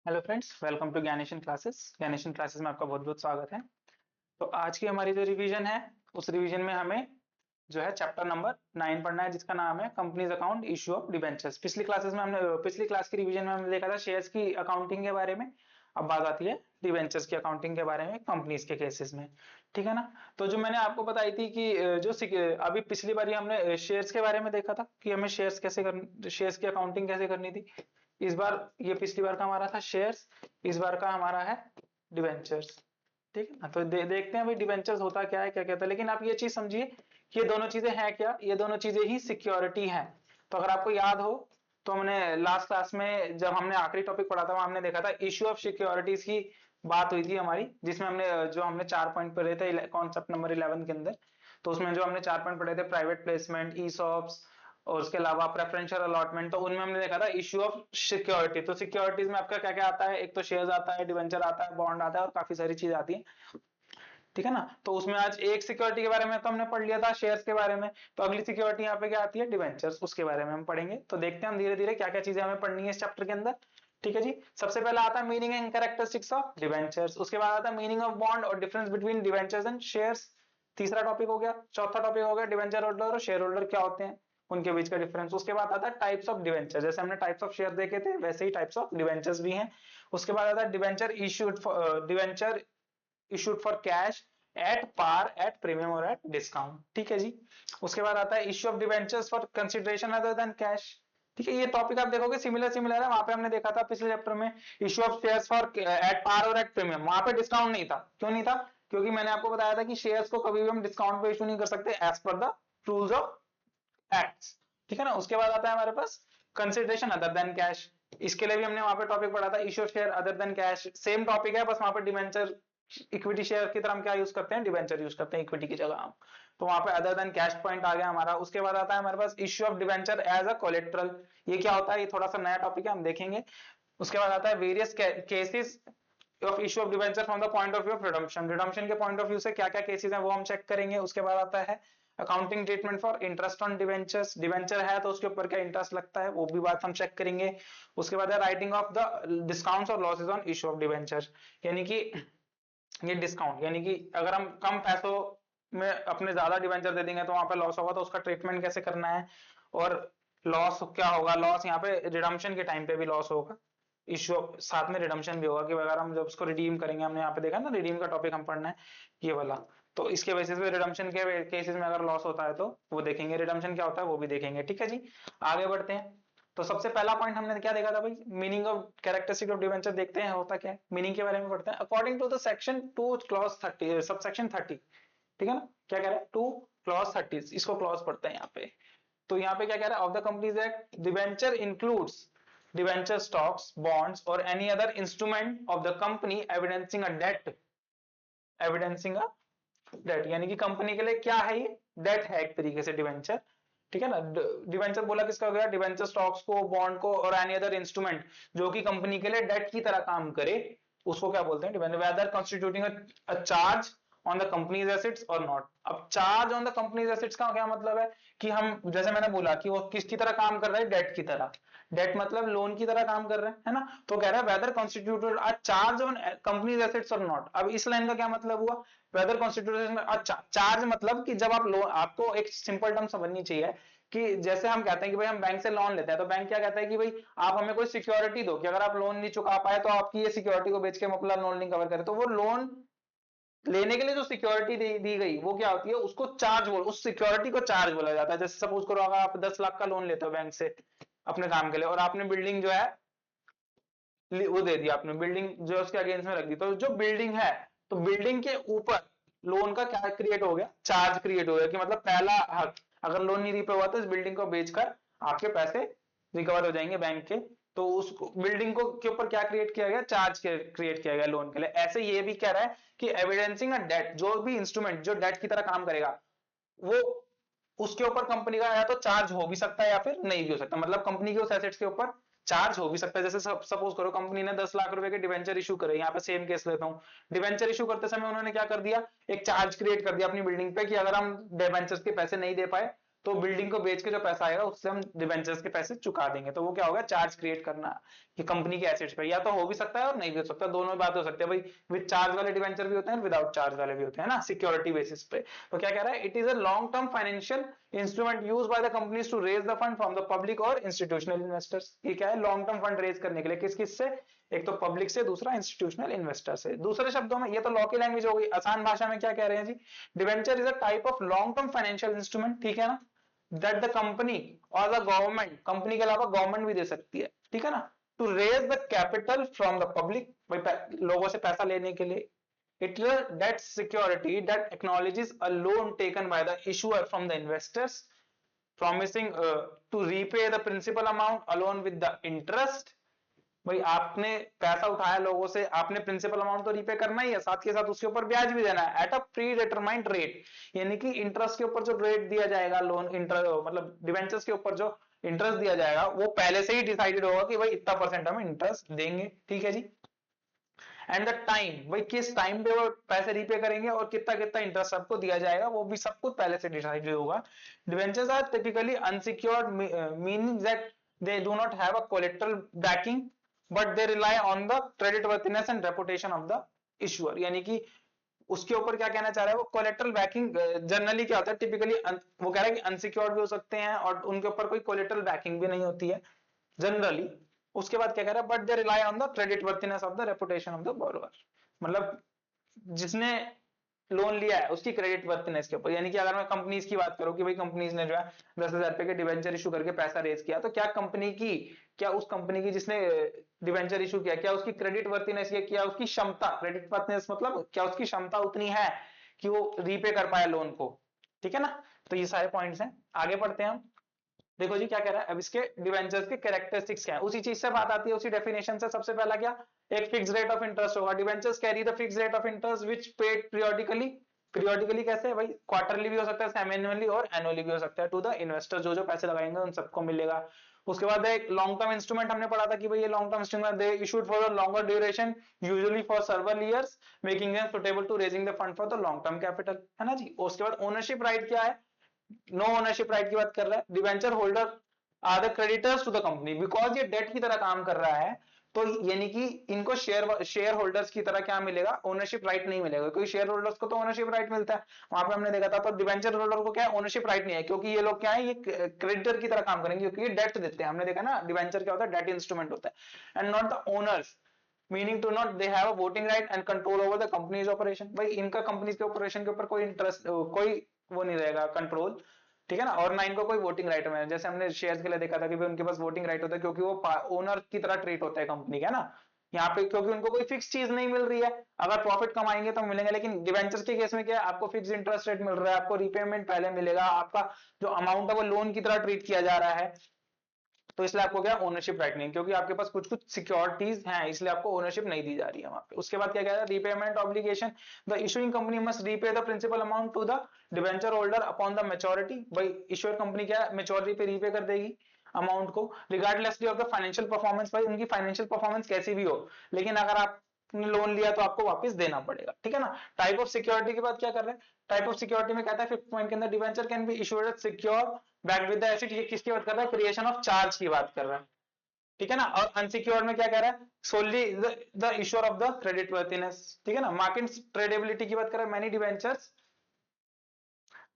Hello friends, welcome to Gyaneshan classes. Gyaneshan classes में आपका बहुत बहुत स्वागत है। तो आज की हमारी जो रिवीजन है, उस रिवीजन में हमें जो है चैप्टर नंबर 9 पढ़ना है, जिसका नाम है companies account issue of debentures. पिछली क्लास की रिवीजन में हमने देखा था शेयर्स की अकाउंटिंग के बारे में। अब बात आती है डिबेंचर्स की अकाउंटिंग के बारे में कंपनीज के केसेस में। ठीक है ना। तो जो मैंने आपको बताई थी कि अभी पिछली बार हमने शेयर्स के बारे में देखा था कि हमें शेयर्स की अकाउंटिंग कैसे करनी थी। इस बार ये पिछली बार का हमारा था शेयर्स, इस बार का हमारा है डिबेंचर्स। ठीक है ना। तो देखते हैं भाई डिबेंचर्स होता क्या है, क्या कहता है। लेकिन आप ये चीज समझिए कि ये दोनों चीजें हैं क्या, ये दोनों चीजें ही सिक्योरिटी है। तो अगर आपको याद हो तो हमने लास्ट क्लास में जब हमने आखिरी टॉपिक पढ़ा था, वहां हमने देखा था इश्यू ऑफ सिक्योरिटीज की बात हुई थी हमारी, जिसमें हमने 4 पॉइंट पढ़े थे कॉन्सेप्ट नंबर 11 के अंदर। तो उसमें जो हमने 4 पॉइंट पढ़े थे, प्राइवेट प्लेसमेंट, ईसॉप्स और उसके अलावा प्रेफरेंशियल अलॉटमेंट, तो उनमें हमने देखा था इश्यू ऑफ सिक्योरिटी। तो सिक्योरिटीज में आपका क्या क्या आता है, एक तो शेयर्स आता है, डिवेंचर आता है, बॉन्ड आता है और काफी सारी चीज आती है। ठीक है ना। तो उसमें आज एक सिक्योरिटी के बारे में तो हमने पढ़ लिया था, शेयर्स के बारे में। तो अगली सिक्योरिटी यहाँ पे क्या आती है, डिवेंचर्स, उसके बारे में हम पढ़ेंगे। तो देखते हैं हम धीरे धीरे क्या क्या चीजें हमें पढ़नी है इस चैप्टर के अंदर। ठीक है जी। सबसे पहला आता है meaning and characteristics of debentures. उसके बाद आता है मीनिंग ऑफ बॉन्ड और difference between debentures and shares. तीसरा टॉपिक हो गया। चौथा टॉपिक हो गया डिवेंचर होल्डर और शेयर होल्डर क्या होते हैं, उनके बीच का डिफरेंस। उसके बाद आता है टाइप्स ऑफ डिवेंचर। जैसे हमने टाइप्स ऑफ शेयर देखे थे, वैसे ही टाइप्स ऑफ डिवेंचर्स भी हैं। उसके बाद आता है debenture issued for cash, at par, at premium और एट डिस्काउंट। ठीक है जी। उसके बाद आता है issue of debentures for consideration other than cash. ठीक है। ये टॉपिक आप देखोगे सिमिलर सिमिलर है, वहां पे हमने देखा था पिछले चैप्टर में issue of shares for at par और एट प्रीमियम। वहां पे डिस्काउंट नहीं था। क्यों नहीं था? क्योंकि मैंने आपको बताया था कि शेयर्स को कभी भी हम डिस्काउंट पे इशू नहीं कर सकते as per the rules of acts. ठीक है ना। उसके बाद आता है हमारे पास कंसिडरेशन अदर देन कैश। इसके लिए भी हमने वहां पे टॉपिक पढ़ा था issue of share other than cash. Same topic है, बस वहां पे डिवेंचर इक्विटी शेयर की तरह हम क्या यूज करते हैं, डिवेंचर यूज करते हैं इक्विटी की जगह हम। तो वहां पे अदर देन कैश पॉइंट आ गया हमारा। उसके बाद आता है हमारे पास issue of debenture as a collateral. ये क्या होता है, ये थोड़ा सा नया टॉपिक है, हम देखेंगे। उसके बाद आता है various cases of issue of debenture from the point of view of redemption. Redemption के पॉइंट ऑफ व्यू से क्या क्या केसेस हैं वो हम चेक करेंगे। उसके बाद आता है accounting treatment for interest on debentures. Debenture है तो उसके ऊपर क्या इंटरेस्ट लगता है, वो भी बात हम चेक करेंगे। उसके बाद है राइटिंग ऑफ द डिस्काउंट्स और losses on issue of debenture. यानी कि ये डिस्काउंट, यानी कि अगर हम कम पैसों में अपने ज्यादा डिवेंचर दे देंगे तो वहां पे लॉस होगा, तो उसका ट्रीटमेंट कैसे करना है। और लॉस क्या होगा, लॉस यहाँ पे रिडम्पशन के टाइम पे भी लॉस होगा, इश्यू साथ में रिडम्पशन भी होगा कि अगर हम जब उसको रिडीम करेंगे, हमने यहाँ पे देखा ना रिडीम का टॉपिक हम पढ़ना है ये वाला। तो इसके बेसिस पे रिडम्पशन के केसेस में अगर लॉस होता है तो वो देखेंगे, रिडम्पशन क्या होता है वो भी देखेंगे। ठीक है जी। आगे बढ़ते हैं। तो सबसे पहला पॉइंट हमने क्या देखा था भाई, meaning of characteristic of debenture. देखते हैं होता क्या है, मीनिंग के बारे में पढ़ते हैं। According to the section 2 clause 30 subsection 30। ठीक है ना। क्या कह रहा है, 2 क्लॉज 30, इसको क्लॉज पढ़ते हैं यहाँ पे। तो यहाँ पे क्या कह रहा है, of the companies act debenture includes debenture stocks, bonds और any other instrument of the company evidencing a debt. Evidencing a debt यानी कि कंपनी के लिए क्या है, ये डेट है एक तरीके से डिवेंचर। ठीक है ना। डिवेंचर बोला किसका हो गया, डिवेंचर स्टॉक्स को, बॉन्ड को और एनी अदर इंस्ट्रूमेंट जो कि कंपनी के लिए डेट की तरह काम करे, उसको क्या बोलते हैं, debenture. Whether constituting a charge on the company's assets or not. अब charge on the company's assets का क्या मतलब है कि हम, जैसे मैंने बोला कि वो किसकी तरह काम कर रहा है, डेट की तरह। डेट मतलब लोन की तरह काम कर रहे हैं, है ना। तो कह रहा है whether constituted a charge on company's assets or not. अब इस लाइन का क्या मतलब हुआ, वेदर कॉन्स्टिट्यूशन। अच्छा, चार्ज मतलब कि जब आप लोन, आपको एक सिंपल टर्म समझनी चाहिए कि जैसे हम कहते हैं कि भाई हम बैंक से लोन लेते हैं, तो बैंक क्या कहता है कि भाई आप हमें कोई सिक्योरिटी दो कि अगर आप लोन नहीं चुका पाए तो आपकी ये सिक्योरिटी को बेच के हम अपना लोन नहीं कवर करें। तो वो लोन लेने के लिए जो सिक्योरिटी दी गई वो क्या होती है, उसको चार्ज बोल, उस सिक्योरिटी को चार्ज बोला जाता है। जैसे सपोज करो अगर आप 10 लाख का लोन लेते हो बैंक से अपने काम के लिए, और आपने बिल्डिंग जो है वो दे दिया, आपने बिल्डिंग जो उसके अगेंस्ट में रख दी, तो जो बिल्डिंग है, तो बिल्डिंग के ऊपर लोन का क्या क्रिएट हो गया, चार्ज क्रिएट हो गया। कि मतलब पहला हक, अगर लोन नहीं रिपे हुआ तो इस बिल्डिंग को बेचकर आपके पैसे रिकवर हो जाएंगे बैंक के। तो उस बिल्डिंग को के ऊपर क्या क्रिएट किया गया, चार्ज क्रिएट किया गया लोन के लिए। ऐसे ये भी कह रहा है कि एविडेंसिंग अ डेट, जो भी इंस्ट्रूमेंट जो डेट की तरह काम करेगा, वो उसके ऊपर कंपनी का या तो चार्ज हो भी सकता है या फिर नहीं भी हो सकता। मतलब कंपनी के उस एसेट्स के ऊपर चार्ज हो भी सकता है। जैसे सपोज करो कंपनी ने 10 लाख रुपए के डिवेंचर इशू करे, यहाँ पे सेम केस लेता हूँ। डिवेंचर इशू करते समय उन्होंने क्या कर दिया, एक चार्ज क्रिएट कर दिया अपनी बिल्डिंग पे कि अगर हम डिवेंचर्स के पैसे नहीं दे पाए तो बिल्डिंग को बेच के जो पैसा आएगा उससे हम डिबेंचर्स के पैसे चुका देंगे। तो वो क्या होगा, चार्ज क्रिएट करना कि कंपनी के एसेट्स पे, या तो हो भी सकता है और नहीं भी हो सकता, दोनों बात हो सकती है भाई। विद चार्ज वाले डिबेंचर भी होते हैं, विदाउट चार्ज वाले भी होते हैं ना, सिक्योरिटी बेसिस पे। तो क्या कह रहा है, it is a long term financial instrument used by the companies to raise the fund from the public or institutional investors. ये क्या है, लॉन्ग टर्म फंड रेज करने के लिए, किस किस से, एक तो पब्लिक से, दूसरा इंस्टीट्यूशनल इन्वेस्टर से। दूसरे शब्दों में, ये तो लॉ की लैंग्वेज हो गई, आसान भाषा में क्या कह रहे हैं जी, debenture is a type of long term financial instrument, ठीक है ना, दैट द कंपनी और द गवर्नमेंट, कंपनी के अलावा गवर्नमेंट भी दे सकती है, ठीक है ना, to raise the capital from the public, लोगों से पैसा लेने के लिए। It is a debt security that acknowledges a loan taken by the issuer from the investors, promising to repay the principal amount along with the interest। भाई आपने पैसा उठाया लोगों से, आपने प्रिंसिपल अमाउंट तो रीपे करना ही है, साथ के साथ उसके ऊपर ब्याज भी देना है, at a pre determined rate, यानी कि इंटरेस्ट के ऊपर जो रेट दिया जाएगा, लोन इंटरेस्ट मतलब डिवेंचर्स के ऊपर जो इंटरेस्ट दिया जाएगा वो पहले से ही डिसाइडेड होगा कि भाई इतना परसेंट हम इंटरेस्ट देंगे, ठीक है जी। एंड द टाइम, भाई किस टाइम पे वो पैसे रीपे करेंगे और कितना कितना इंटरेस्ट सबको दिया जाएगा, वो भी सब कुछ पहले से डिसाइडेड होगा। Debentures are typically unsecured, meaning that they do not have a collateral backing but they rely on the credit worthiness and reputation of the issuer। यानी कि उसके ऊपर क्या कहना चाह रहा है वो, कोलेटरल बैकिंग जनरली क्या होता है, टिपिकली वो कह रहा है कि अनसिक्योर्ड भी हो सकते हैं और उनके ऊपर कोई कोलेटरल बैकिंग भी नहीं होती है जनरली। उसके बाद क्या कह रहा है, but they rely on the credit worthiness of the reputation of the borrower, मतलब जिसने लोन लिया है उसकी क्रेडिट वर्थिनेस के ऊपर। यानी कि अगर मैं कंपनीज की बात करूं कि भाई कंपनीज ने जो है 10,000 रुपए के डिवेंचर इशू करके पैसा रेज किया, तो क्या कंपनी की, क्या उस कंपनी की जिसने डिवेंचर इशू किया, क्या उसकी क्रेडिट वर्थिनेस, क्या उसकी क्षमता, क्रेडिट वर्थिनेस मतलब क्या उसकी क्षमता उतनी है कि वो रीपे कर पाए लोन को, ठीक है ना। तो ये सारे पॉइंट्स हैं, आगे पढ़ते हैं हम। देखो जी क्या कह रहा है, अब इसके डिवेंचर्स के कैरेक्टरिस्टिक्स क्या है, उसी चीज से बात आती है, उसी डेफिनेशन से। सबसे पहला क्या, एक फिक्स रेट ऑफ इंटरेस्ट होगा, debentures carry the fix rate of interest which paid periodically. Periodically कैसे भाई, क्वार्टरली भी हो सकता है, सेमी एनुअली और एनुअली भी हो सकता है, टू द इन्वेस्टर, जो जो पैसे लगाएंगे उन सबको मिलेगा। उसके बाद एक लॉन्ग टर्म इंस्ट्रूमेंट हमने पढ़ा था कि भाई ये long term instrument they issued for a longer duration, usually for several years, making them suitable to raising the fund for the long term capital, है ना जी। उसके बाद ओनरशिप राइट क्या है, नो ओनरशिप राइट की बात कर रहा है, debenture holder are the creditors to the company, because ये डेट की तरह काम कर रहा है, तो यानी कि इनको शेयर होल्डर्स की तरह क्या मिलेगा, ओनरशिप राइट नहीं मिलेगा, क्योंकि शेयर होल्डर्स को तो ओनरशिप राइट मिलता है, वहां पे हमने देखा था। तो डिवेंचर होल्डर को क्या है, ओनरशिप राइट नहीं है, क्योंकि ये लोग क्या है, ये क्रेडिटर की तरह काम करेंगे, क्योंकि ये डेट देते हैं, हमने देखा ना डिवेंचर क्या होता है, डेट इंस्ट्रूमेंट होता है, and not the owners, meaning to not they have a voting right and control over the company's operation. भाई इनका कंपनीज के ऑपरेशन के ऊपर कोई इंटरेस्ट, कोई वो नहीं रहेगा कंट्रोल, ठीक है ना, और ना इनको कोई वोटिंग राइट है। जैसे हमने शेयर्स के लिए देखा था कि भाई उनके पास वोटिंग राइट होता है, क्योंकि वो ओनर की तरह ट्रीट होता है कंपनी का, है ना। यहाँ पे क्योंकि उनको कोई फिक्स चीज नहीं मिल रही है, अगर प्रॉफिट कमाएंगे तो मिलेंगे, लेकिन डिवेंचर्स के केस में क्या है, आपको फिक्स इंटरेस्ट रेट मिल रहा है, आपको रीपेमेंट पहले मिलेगा, आपका जो अमाउंट है वो लोन की तरह ट्रीट किया जा रहा है, तो इसलिए आपको क्या ओनरशिप राइट नहीं, क्योंकि आपके पास कुछ कुछ सिक्योरिटीज हैं, इसलिए आपको ओनरशिप नहीं दी जा रही है वहां पे। उसके बाद क्या कह रहा है, repayment obligation, the issuing company must repay the principal amount to the debenture holder upon the maturity. भाई इश्योर कंपनी क्या है, मैच्योरिटी पे रीपे कर देगी अमाउंट को, regardlessly of the financial performance, भाई उनकी फाइनेंशियल परफॉर्मेंस कैसी भी हो, लेकिन अगर आपने लोन लिया तो आपको वापस देना पड़ेगा, ठीक है ना। टाइप ऑफ सिक्योरिटी की बात क्या कर रहे हैं, टाइप ऑफ सिक्योरिटी में कहता है फिफ्थ पॉइंट के अंदर, debenture can be issued secure back with the asset. ये किसकी बात कर रहा है, क्रिएशन ऑफ चार्ज की बात कर रहा है, ठीक है ना। और अनसिक्योर्ड में क्या कह रहा है, solely the issuer of the credit worthiness, ठीक है ना। मार्केट ट्रेडेबिलिटी की बात कर रहा है,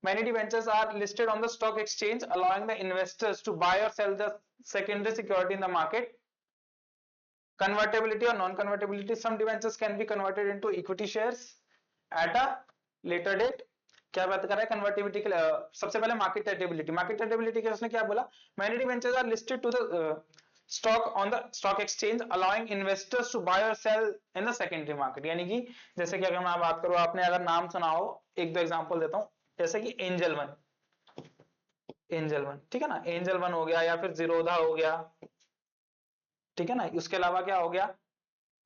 many debentures are listed on the stock exchange allowing the investors to buy or sell the secondary security in the market। convertibility or non convertibility, some debentures can be converted into equity shares at a later date। क्या बात कर रहा है convertibility के, सबसे पहले market ट्रेडेबिलिटी, market ट्रेडेबिलिटी के उसने क्या बोला, many debentures are listed to the stock on the stock exchange allowing investors to buy और sell in the secondary market. यानी कि जैसे कि अगर मैं बात करूं, आपने अगर नाम सुना हो, एक दो एग्जांपल देता हूं, जैसे कि एंजल वन, ठीक है ना, एंजल वन हो गया, या फिर जीरोधा हो गया, ठीक है ना। उसके अलावा क्या हो गया,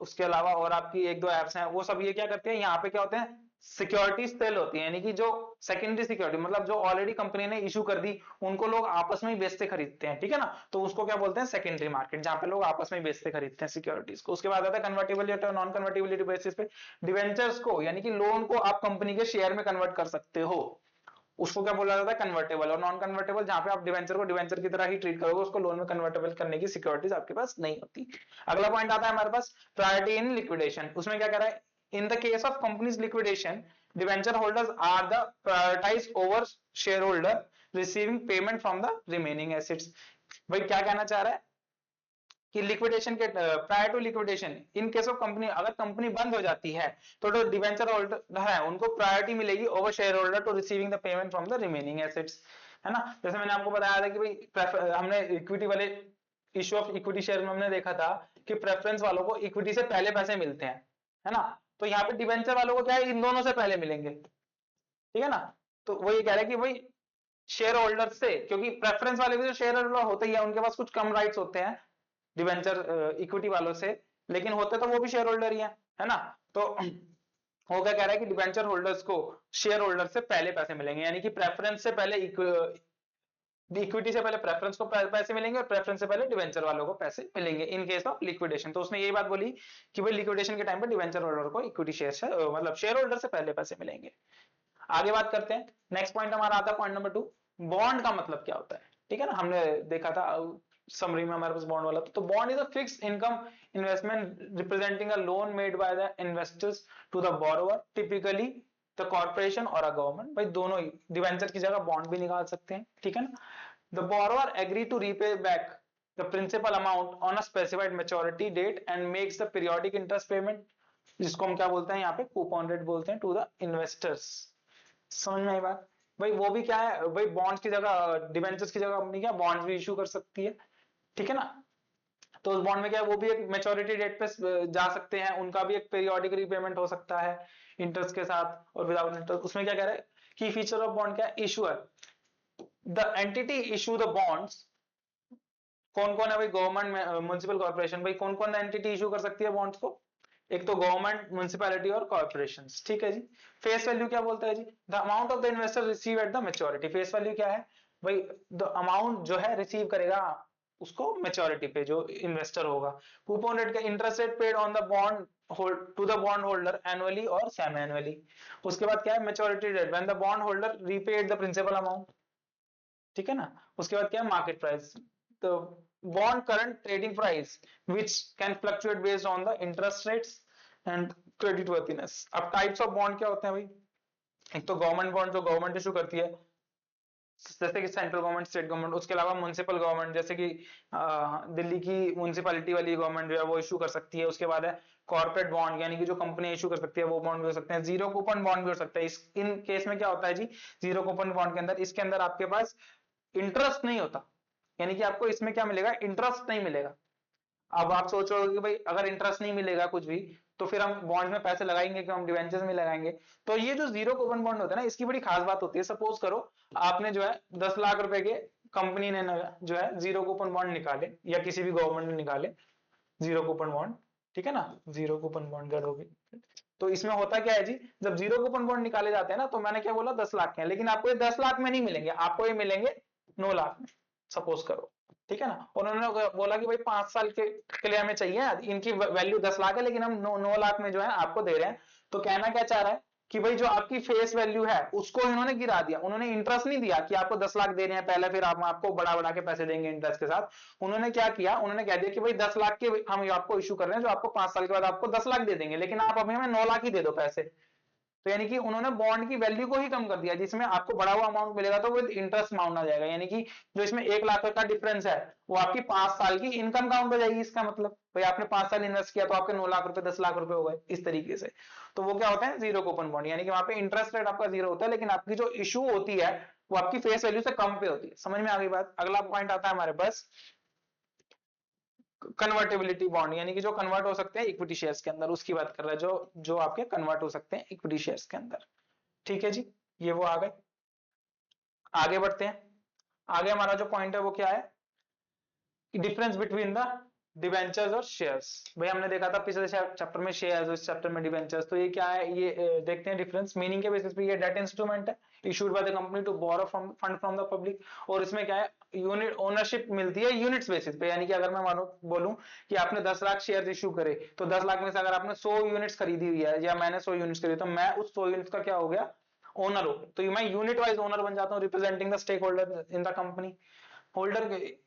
उसके अलावा और आपकी एक दो एप्स हैं, वो सब ये क्या करते हैं, यहाँ पे क्या होते हैं, सिक्योरिटी सेल होती है, यानी कि जो सेकेंडरी सिक्योरिटी मतलब जो ऑलरेडी कंपनी ने इशू कर दी, उनको लोग आपस में ही बेचते खरीदते हैं, ठीक है ना। तो उसको क्या बोलते हैं, सेकेंडरी मार्केट, जहां पे लोग आपस में ही बेचते खरीदते हैं सिक्योरिटीज को। उसके बाद आता है कन्वर्टिबिलिटी और नॉन कन्वर्टिबिलिटी बेसिस पे डिवेंचर्स को, यानी कि लोन को आप कंपनी के शेयर में कन्वर्ट कर सकते हो, उसको क्या बोला जाता है, कन्वर्टेबल। और नॉन कन्वर्टेबल जहां पे आप डिवेंचर को डिवेंचर की तरह ही ट्रीट करोगे, उसको लोन में कन्वर्टेबल करने की सिक्योरिटीज आपके पास नहीं होती। अगला पॉइंट आता है हमारे पास प्रायोरिटी इन लिक्विडेशन। उसमें क्या कह रहा है, in the case of company's liquidation debenture holders are the prioritise over share holder receiving payment from the remaining assets. भाई क्या कहना चाह रहा है कि लिक्विडेशन के prior to liquidation in case of company, अगर कंपनी बंद हो जाती है तो जो डिवेंचर होल्डर है उनको प्रायोरिटी मिलेगी over share holder to receiving the payment from the remaining assets, है ना। जैसे मैंने आपको बताया था कि भाई हमने इक्विटी वाले इश्यू ऑफ इक्विटी शेयर में हमने देखा था कि प्रेफरेंस वालों को इक्विटी से पहले पैसे मिलते हैं, है ना। तो यहाँ पे डिवेंचर वालों को क्या है, इन दोनों से पहले मिलेंगे, ठीक है ना। तो वो ये कह रहा है कि भाई शेयर होल्डर से, क्योंकि प्रेफरेंस वाले भी तो शेयर होल्डर होते ही है, उनके पास कुछ कम राइट्स होते हैं डिवेंचर इक्विटी वालों से, लेकिन होते तो वो भी शेयर होल्डर ही है ना। तो वो क्या कह रहा है कि डिवेंचर होल्डर्स को शेयर होल्डर से पहले पैसे मिलेंगे, यानी कि प्रेफरेंस से पहले इक्विटी से पहले प्रेफरेंस को पैसे मिलेंगे और प्रेफरेंस से पहले डिवेंचर वालों को पैसे मिलेंगे इन केस ऑफ लिक्विडेशन। तो उसने यही बात बोली कि भाई लिक्विडेशन के टाइम पे डिवेंचर होल्डर को इक्विटी शेयर से मतलब शेयर होल्डर से पहले पैसे मिलेंगे। आगे बात करते हैं, नेक्स्ट पॉइंट हमारा आता है पॉइंट नंबर 2, बॉन्ड का मतलब क्या होता है, ठीक है ना। हमने देखा था समरी में हमारे पास बॉन्ड वाला, तो bond is a fixed income investment representing a loan made by the investors to the borrower, typically the corporation or a government. भाई दोनों ही, डिवेंचर की जगह बॉन्ड भी निकाल सकते हैं, ठीक है ना। The borrower agree to repay back the principal amount on a specified maturity date and makes the periodic interest payment, जिसको हम क्या बोलते हैं यहाँ पे, कूपन रेट बोलते हैं, टू द इन्वेस्टर्स। समझ में आई बात। भाई वो भी क्या है, भाई बॉन्ड्स की जगह डिवेंचर्स की जगह कंपनी क्या बॉन्ड्स भी इशू कर सकती है, ठीक है ना। तो उस बॉन्ड में क्या है, वो भी एक मैच्योरिटी डेट पे जा सकते हैं, उनका भी एक पीरियोडिक रीपेमेंट हो सकता है इंटरेस्ट के साथ और विदाउट इंटरेस्ट। उसमें क्या कह रहा है, की फीचर ऑफ बॉन्ड क्या है, issuer the entity issue the bonds. कौन कौन है भाई, गवर्नमेंट, म्युनिसिपल कॉर्पोरेशन। भाई कौन कौन एंटिटी इशू कर सकती है बॉन्ड्स को, एक तो गवर्नमेंट, म्युनिसिपैलिटी और कॉर्पोरेशन, ठीक है जी। फेस वैल्यू क्या बोलता है जी, the amount of the investor receive at the maturity. Face value क्या है भाई, द अमाउंट जो है रिसीव करेगा उसको मैच्योरिटी पे जो इन्वेस्टर होगा। कूपन रेट का interest rate paid on the bond to the bond holder annually or semi annually. उसके बाद क्या है, maturity date when the bond holder repaid the principal amount, ठीक है ना। उसके बाद क्या है, मार्केट प्राइस, तो bond current trading price which can fluctuate based on the interest rates and credit worthiness। अब टाइप्स ऑफ बॉन्ड क्या होते हैं भाई, एक तो गवर्नमेंट बॉन्ड जो गवर्नमेंट इशू करती है, जैसे कि सेंट्रल गवर्नमेंट, स्टेट गवर्नमेंट। उसके अलावा म्युनिसिपल गवर्नमेंट, जैसे कि दिल्ली की म्युनिसिपैलिटी वाली गवर्नमेंट जो है वो इशू कर सकती है। उसके बाद है कॉर्पोरेट बॉन्ड, यानी कि जो कंपनी इशू कर सकती है वो बॉन्ड भी हो सकते हैं। जीरो कूपन बॉन्ड भी हो सकता है। इस इन केस में क्या होता है जी, जीरो कूपन बॉन्ड के अंदर, इसके अंदर आपके पास इंटरेस्ट नहीं होता, यानी कि आपको इसमें क्या मिलेगा, इंटरेस्ट नहीं मिलेगा। अब आप सोच रहे हो कि भाई अगर इंटरेस्ट नहीं मिलेगा कुछ भी, तो फिर हम बॉन्ड में पैसे लगाएंगे क्यों, हम डिवेंचर्स में लगाएंगे। तो ये जो जीरो कूपन बॉन्ड होता है ना, इसकी बड़ी खास बात होती है। सपोज करो आपने जो है 10 लाख रुपए के, कंपनी ने जो है जीरो कूपन बॉन्ड निकाले या किसी भी गवर्नमेंट ने निकाले जीरो कूपन बॉन्ड, ठीक है ना। जीरो कूपन बॉन्ड गड़ होगी। तो इसमें होता क्या है जी, जब जीरो कूपन बॉन्ड निकाले जाते हैं ना, तो मैंने क्या बोला 10 लाख के हैं, लेकिन आपको ये 10 लाख में नहीं मिलेंगे, आपको ये मिलेंगे 9 लाख में, सपोज करो, ठीक है ना। उन्होंने बोला कि भाई 5 साल के लिए हमें चाहिए, इनकी वैल्यू 10 लाख है लेकिन हम 9 लाख में जो है आपको दे रहे हैं। तो कहना क्या चाह रहा है कि भाई जो आपकी फेस वैल्यू है उसको इन्होंने गिरा दिया, उन्होंने इंटरेस्ट नहीं दिया कि आपको 10 लाख दे रहे हैं पहले, फिर हम आपको बढ़ा बढ़ा के पैसे देंगे इंटरेस्ट के साथ। उन्होंने क्या किया, उन्होंने कह दिया कि भाई 10 लाख के हम आपको इशू कर रहे हैं, जो आपको 5 साल के बाद आपको 10 लाख दे देंगे, लेकिन आप अभी हमें 9 लाख ही दे दो पैसे। तो यानी कि उन्होंने बॉन्ड की वैल्यू को ही कम कर दिया, जिसमें आपको बढ़ा हुआ अमाउंट मिलेगा तो विद इंटरेस्ट अमाउंट आ जाएगा, यानी कि जो इसमें 1 लाख का डिफरेंस है वो आपकी 5 साल की इनकम काउंट हो जाएगी। इसका मतलब भाई आपने 5 साल इन्वेस्ट किया तो आपके 9 लाख रुपए 10 लाख रुपए हो गए, इस तरीके से। तो वो क्या होता है, जीरो कूपन बॉन्ड, यानी कि वहां पे इंटरेस्ट रेट आपका जीरो होता है, लेकिन आपकी जो इशू होती है वो आपकी फेस वैल्यू से कम पे होती है। समझ में आ गई बात। अगला पॉइंट आता है हमारे पास कन्वर्टेबिलिटी बॉन्ड, यानी कि जो कन्वर्ट हो सकते हैं इक्विटी शेयर्स के अंदर, उसकी बात कर रहा है, जो जो आपके कन्वर्ट हो सकते हैं इक्विटी शेयर्स के अंदर, ठीक है जी। ये वो आ गए। आगे बढ़ते हैं। आगे हमारा जो पॉइंट है वो क्या है, डिफरेंस बिटवीन द डिवेंचर्स और शेयर्स। भाई हमने देखा था पिछले चैप्टर में शेयर्स, इस चैप्टर में डिवेंचर्स। तो ये क्या है, ये देखते हैं डिफरेंस। मीनिंग के बेसिस पे ये डेट इंस्ट्रूमेंट है issued by the company to borrow from fund from the public. और इसमें क्या है, यूनिट ओनरशिप मिलती है यूनिट्स बेसिस पे, यानी कि अगर मैं मानो बोलूं कि आपने 10 लाख शेयर इशू करे, तो 10 लाख में से अगर आपने 100 यूनिट्स खरीदी हुई है या मैंने 100 यूनिट्स खरीदी, तो मैं उस 100 यूनिट्स का क्या हो गया, ओनर हो, तो मैं यूनिट वाइज ओनर बन जाता हूँ, representing the stake holder in the company. Holder,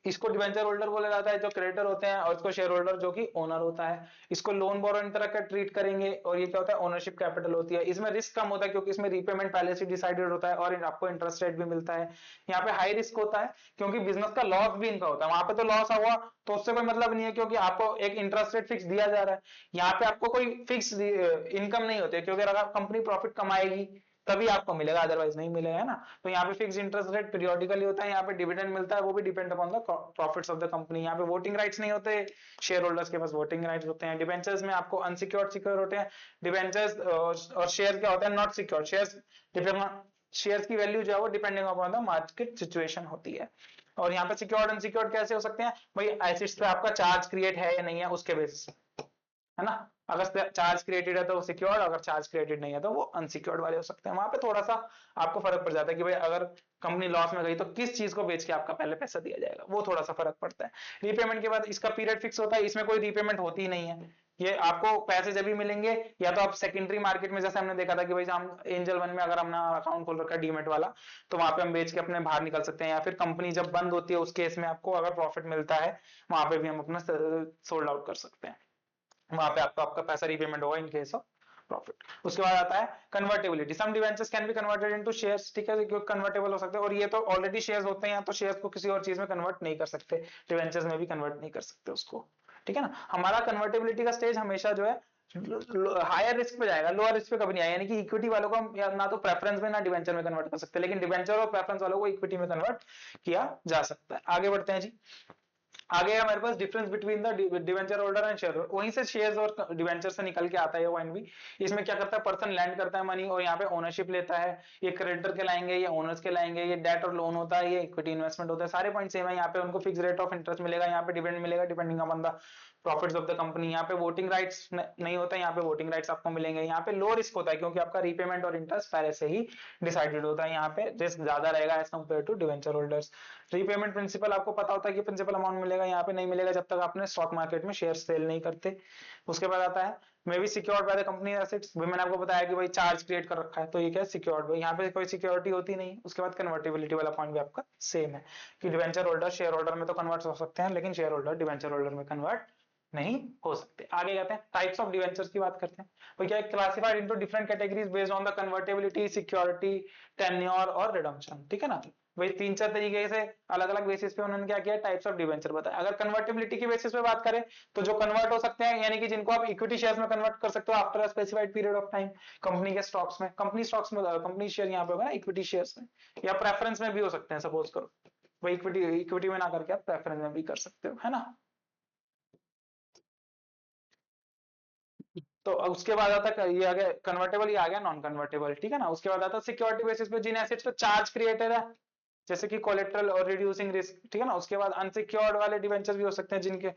इसको डिवेंचर होल्डर बोला जाता है जो क्रेडिटर होते हैं, और इसको शेयर होल्डर जो कि ओनर होता है। इसको लोन बोरोइंग तरह का ट्रीट करेंगे, और ये क्या होता है, ओनरशिप कैपिटल होती है। इसमें रिस्क कम होता है क्योंकि इसमें रीपेमेंट पहले से डिसाइडेड होता है, और आपको इंटरेस्ट रेट भी मिलता है। यहाँ पे हाई रिस्क होता है क्योंकि बिजनेस का लॉस भी इनका होता है। वहां पे तो लॉस हुआ तो उससे कोई मतलब नहीं है, क्योंकि आपको एक इंटरेस्ट रेट फिक्स दिया जा रहा है। यहाँ पे आपको कोई फिक्स इनकम नहीं होती है, क्योंकि अगर कंपनी प्रॉफिट कमाएगी तभी आपको मिलेगा, अदरवाइज नहीं मिलेगा, है ना। तो यहाँ पे फिक्स इंटरेस्ट रेट पीरियोडिकली होता है, यहाँ पे डिविडेंड मिलता है, वो भी depend upon the profits of the company. यहाँ पे वोटिंग राइट्स नहीं होते, शेयर होल्डर्स के पास वोटिंग राइट्स होते हैं। डिबेंचर्स में आपको अनसिक्योर्ड सिक्योर होते हैं डिबेंचर्स, और शेयर क्या होता है, नॉट सिक्योर्ड शेयर्स। शेयर्स की वैल्यू जो है वो depending upon the market situation होती है। और यहाँ पे सिक्योर्ड अनसिक्योर्ड कैसे हो सकते हैं भाई, एसेट्स पे आपका चार्ज क्रिएट है या नहीं है उसके बेसिस, है ना। अगर चार्ज क्रिएटेड है तो वो सिक्योर्ड, अगर चार्ज क्रिएटेड नहीं है तो वो अनसिक्योर्ड वाले हो सकते हैं। वहां पे थोड़ा सा आपको फर्क पड़ जाता है कि भाई अगर कंपनी लॉस में गई तो किस चीज को बेच के आपका पहले पैसा दिया जाएगा, वो थोड़ा सा फर्क पड़ता है। रीपेमेंट के बाद इसका पीरियड फिक्स होता है, इसमें कोई रीपेमेंट होती ही नहीं है। ये आपको पैसे जब भी मिलेंगे, या तो आप सेकेंडरी मार्केट में, जैसे हमने देखा था कि भाई हम एंजल वन में अगर हमने अकाउंट खोल रखा है डीमेट वाला, तो वहां पे हम बेच के अपने बाहर निकल सकते हैं, या फिर कंपनी जब बंद होती है उस केस में आपको अगर प्रॉफिट मिलता है, वहां पे भी हम अपना सोल्ड आउट कर सकते हैं। वहां पे आपका पैसा रीपेमेंट होगा इन केस ऑफ प्रॉफिट। उसके बाद आता है convertibility. Some debentures can be converted into shares, ठीक है, क्योंकि कन्वर्टेबल हो सकते हैं, और ये तो ऑलरेडी शेयर्स होते हैं, तो शेयर्स को किसी और चीज में कन्वर्ट नहीं कर सकते, डिवेंचर्स में भी कन्वर्ट नहीं कर सकते उसको, ठीक है ना। हमारा कन्वर्टेबिलिटी का स्टेज हमेशा जो है हायर रिस्क पे जाएगा, लोअर रिस्क पे कभी नहीं आएगा। यानी कि इक्विटी वालों को हम ना तो प्रेफरेंस में ना डिवेंचर में कन्वर्ट कर सकते, लेकिन डिवेंचर और प्रेफरेंस वालों को इक्विटी में कन्वर्ट किया जा सकता है। आगे बढ़ते हैं जी। आगे हमारे पास difference between the debenture holder and share, वहीं से शेयर्स और डिवेंचर से निकल के आता है वो भी। इसमें क्या करता है, पर्सन लैंड करता है मनी, और यहाँ पे ओनरशिप लेता है। ये क्रेडिटर के लाएंगे, ये ओनर्स के लाएंगे, ये डेट और लोन होता है, ये इक्विटी इन्वेस्टमेंट होता है, सारे पॉइंट सेम है। यहाँ पे उनको फिक्स रेट ऑफ इंटरेस्ट मिलेगा, यहाँ पे डिविडेंड मिलेगा depending upon the profits of the company. यहाँ पे वोटिंग राइट्स नहीं होता है, यहाँ पे वोटिंग राइट्स आपको मिलेंगे। यहाँ पे लो रिस्क होता है क्योंकि आपका रीपेमेंट और इंटरेस्ट पहले से ही डिसाइडेड होता है, यहाँ पे रिस्क ज्यादा रहेगा as compare to debenture holders. Repayment principal आपको पता होता है कि प्रिंसिपल अमाउंट मिलेगा, यहाँ पे नहीं मिलेगा जब तक आपने स्टॉक मार्केट में शेयर सेल नहीं करते। उसके बाद आता है may be secured by the company assets, मैंने आपको बताया कि भाई चार्ज क्रिएट कर रखा है, तो ये क्या सिक्योर्ड, यहाँ पे कोई सिक्योरिटी होती नहीं। उसके बाद कन्वर्टेबिलिटी वाला पॉइंट भी आपका सेम है कि डिवेंचर होल्डर शेयर होल्डर में तो कन्वर्ट हो सकते हैं, लेकिन शेयर होल्डर डिवेंचर होल्डर में कन्वर्ट नहीं हो सकते। आगे जाते हैं, टाइप्स ऑफ डिवेंचर्स की बात करते हैं। तो क्या classified into different categories based on the convertibility, security, tenure और रिडम्पशन, ठीक है ना। भाई तीन चार तरीके से अलग अलग बेसिस पे उन्होंने क्या किया, टाइप्स ऑफ डिवेंचर बताया। अगर कन्वर्टेबिलिटी के बेसिस पे बात करें तो जो कन्वर्ट हो सकते हैं, यानी कि जिनको आप इक्विटी शेयर्स में कन्वर्ट कर सकते हो after a specified period of time, company के स्टॉक्स में, कंपनी स्टॉक्स में, कंपनी शेयर यहाँ पे होगा ना इक्विटी शेयर्स में, या प्रेफरेंस में भी हो सकते हैं, सपोज करो भाई इक्विटी में ना करके आप प्रेफरेंस में भी कर सकते हो, है ना। तो उसके बाद आता है, ये आ गया कन्वर्टेबल, ये आ गया नॉन कन्वर्टेबल, ठीक है ना। उसके बाद आता है सिक्योरिटी बेसिस पे जिन एसेट्स पे चार्ज क्रिएटेड है, जैसे कि कोलेटरल और रिड्यूसिंग रिस्क, ठीक है ना। उसके बाद अनसिक्योर्ड वाले डिवेंचर भी हो सकते हैं जिनके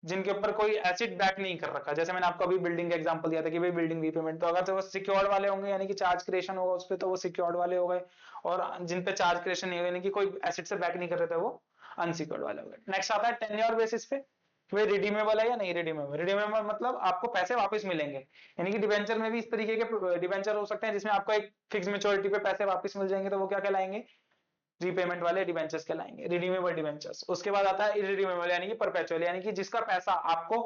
जिनके ऊपर कोई एसिड बैक नहीं कर रखा, जैसे मैंने आपको अभी बिल्डिंग का एग्जांपल दिया था कि भाई बिल्डिंग रीपेमेंट, तो अगर तो वो सिक्योर्ड वाले होंगे यानी कि चार्ज क्रिएशन होगा उस पे, तो वो सिक्योर्ड वाले हो गए, और जिन पे चार्ज क्रिएशन नहीं हुआ यानी कि कोई एसिड से बैक नहीं कर रहे थे वो अनसिक्योर्ड वाले हो गए। नेक्स्ट आता है टेन्योर बेसिस पे, वे रिडीमेबल है या नहीं रिडीमेबल। रिडीमेबल मतलब आपको पैसे वापस मिलेंगे, यानी कि डिवेंचर में भी इस तरीके के डिवेंचर हो सकते हैं जिसमें आपको एक फिक्स मेच्योरिटी पे पैसे वापस मिल जाएंगे, तो वो क्या कहलाएंगे, रीपेमेंट वाले डिवेंचर्स कहलाएंगे, रिडीमेबल डिवेंचर्स। उसके बाद आता है इरिडीमेबल यानी कि परपेचुअल, यानी कि जिसका पैसा आपको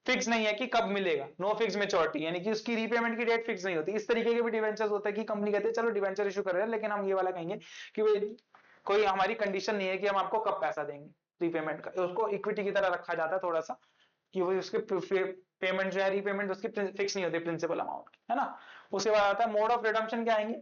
फिक्स नहीं है कि कब मिलेगा, नो फिक्स मेच्योरिटी, यानी कि उसकी रीपेमेंट की डेट फिक्स नहीं होती। इस तरीके के भी डिवेंचर्स होते हैं कि कंपनी कहते हैं चलो डिवेंचर इशू कर रहे हैं, लेकिन हम ये वाला कहेंगे कि भाई कोई हमारी कंडीशन नहीं है कि हम आपको कब पैसा देंगे रीपेमेंट का, उसको इक्विटी की तरह रखा जाता है थोड़ा सा, कि वो उसके पेमेंट जो है रीपेमेंट उसकी फिक्स नहीं होती प्रिंसिपल अमाउंट, है ना। उसके बाद आता है मोड ऑफ रिडम्पशन, क्या आएंगे,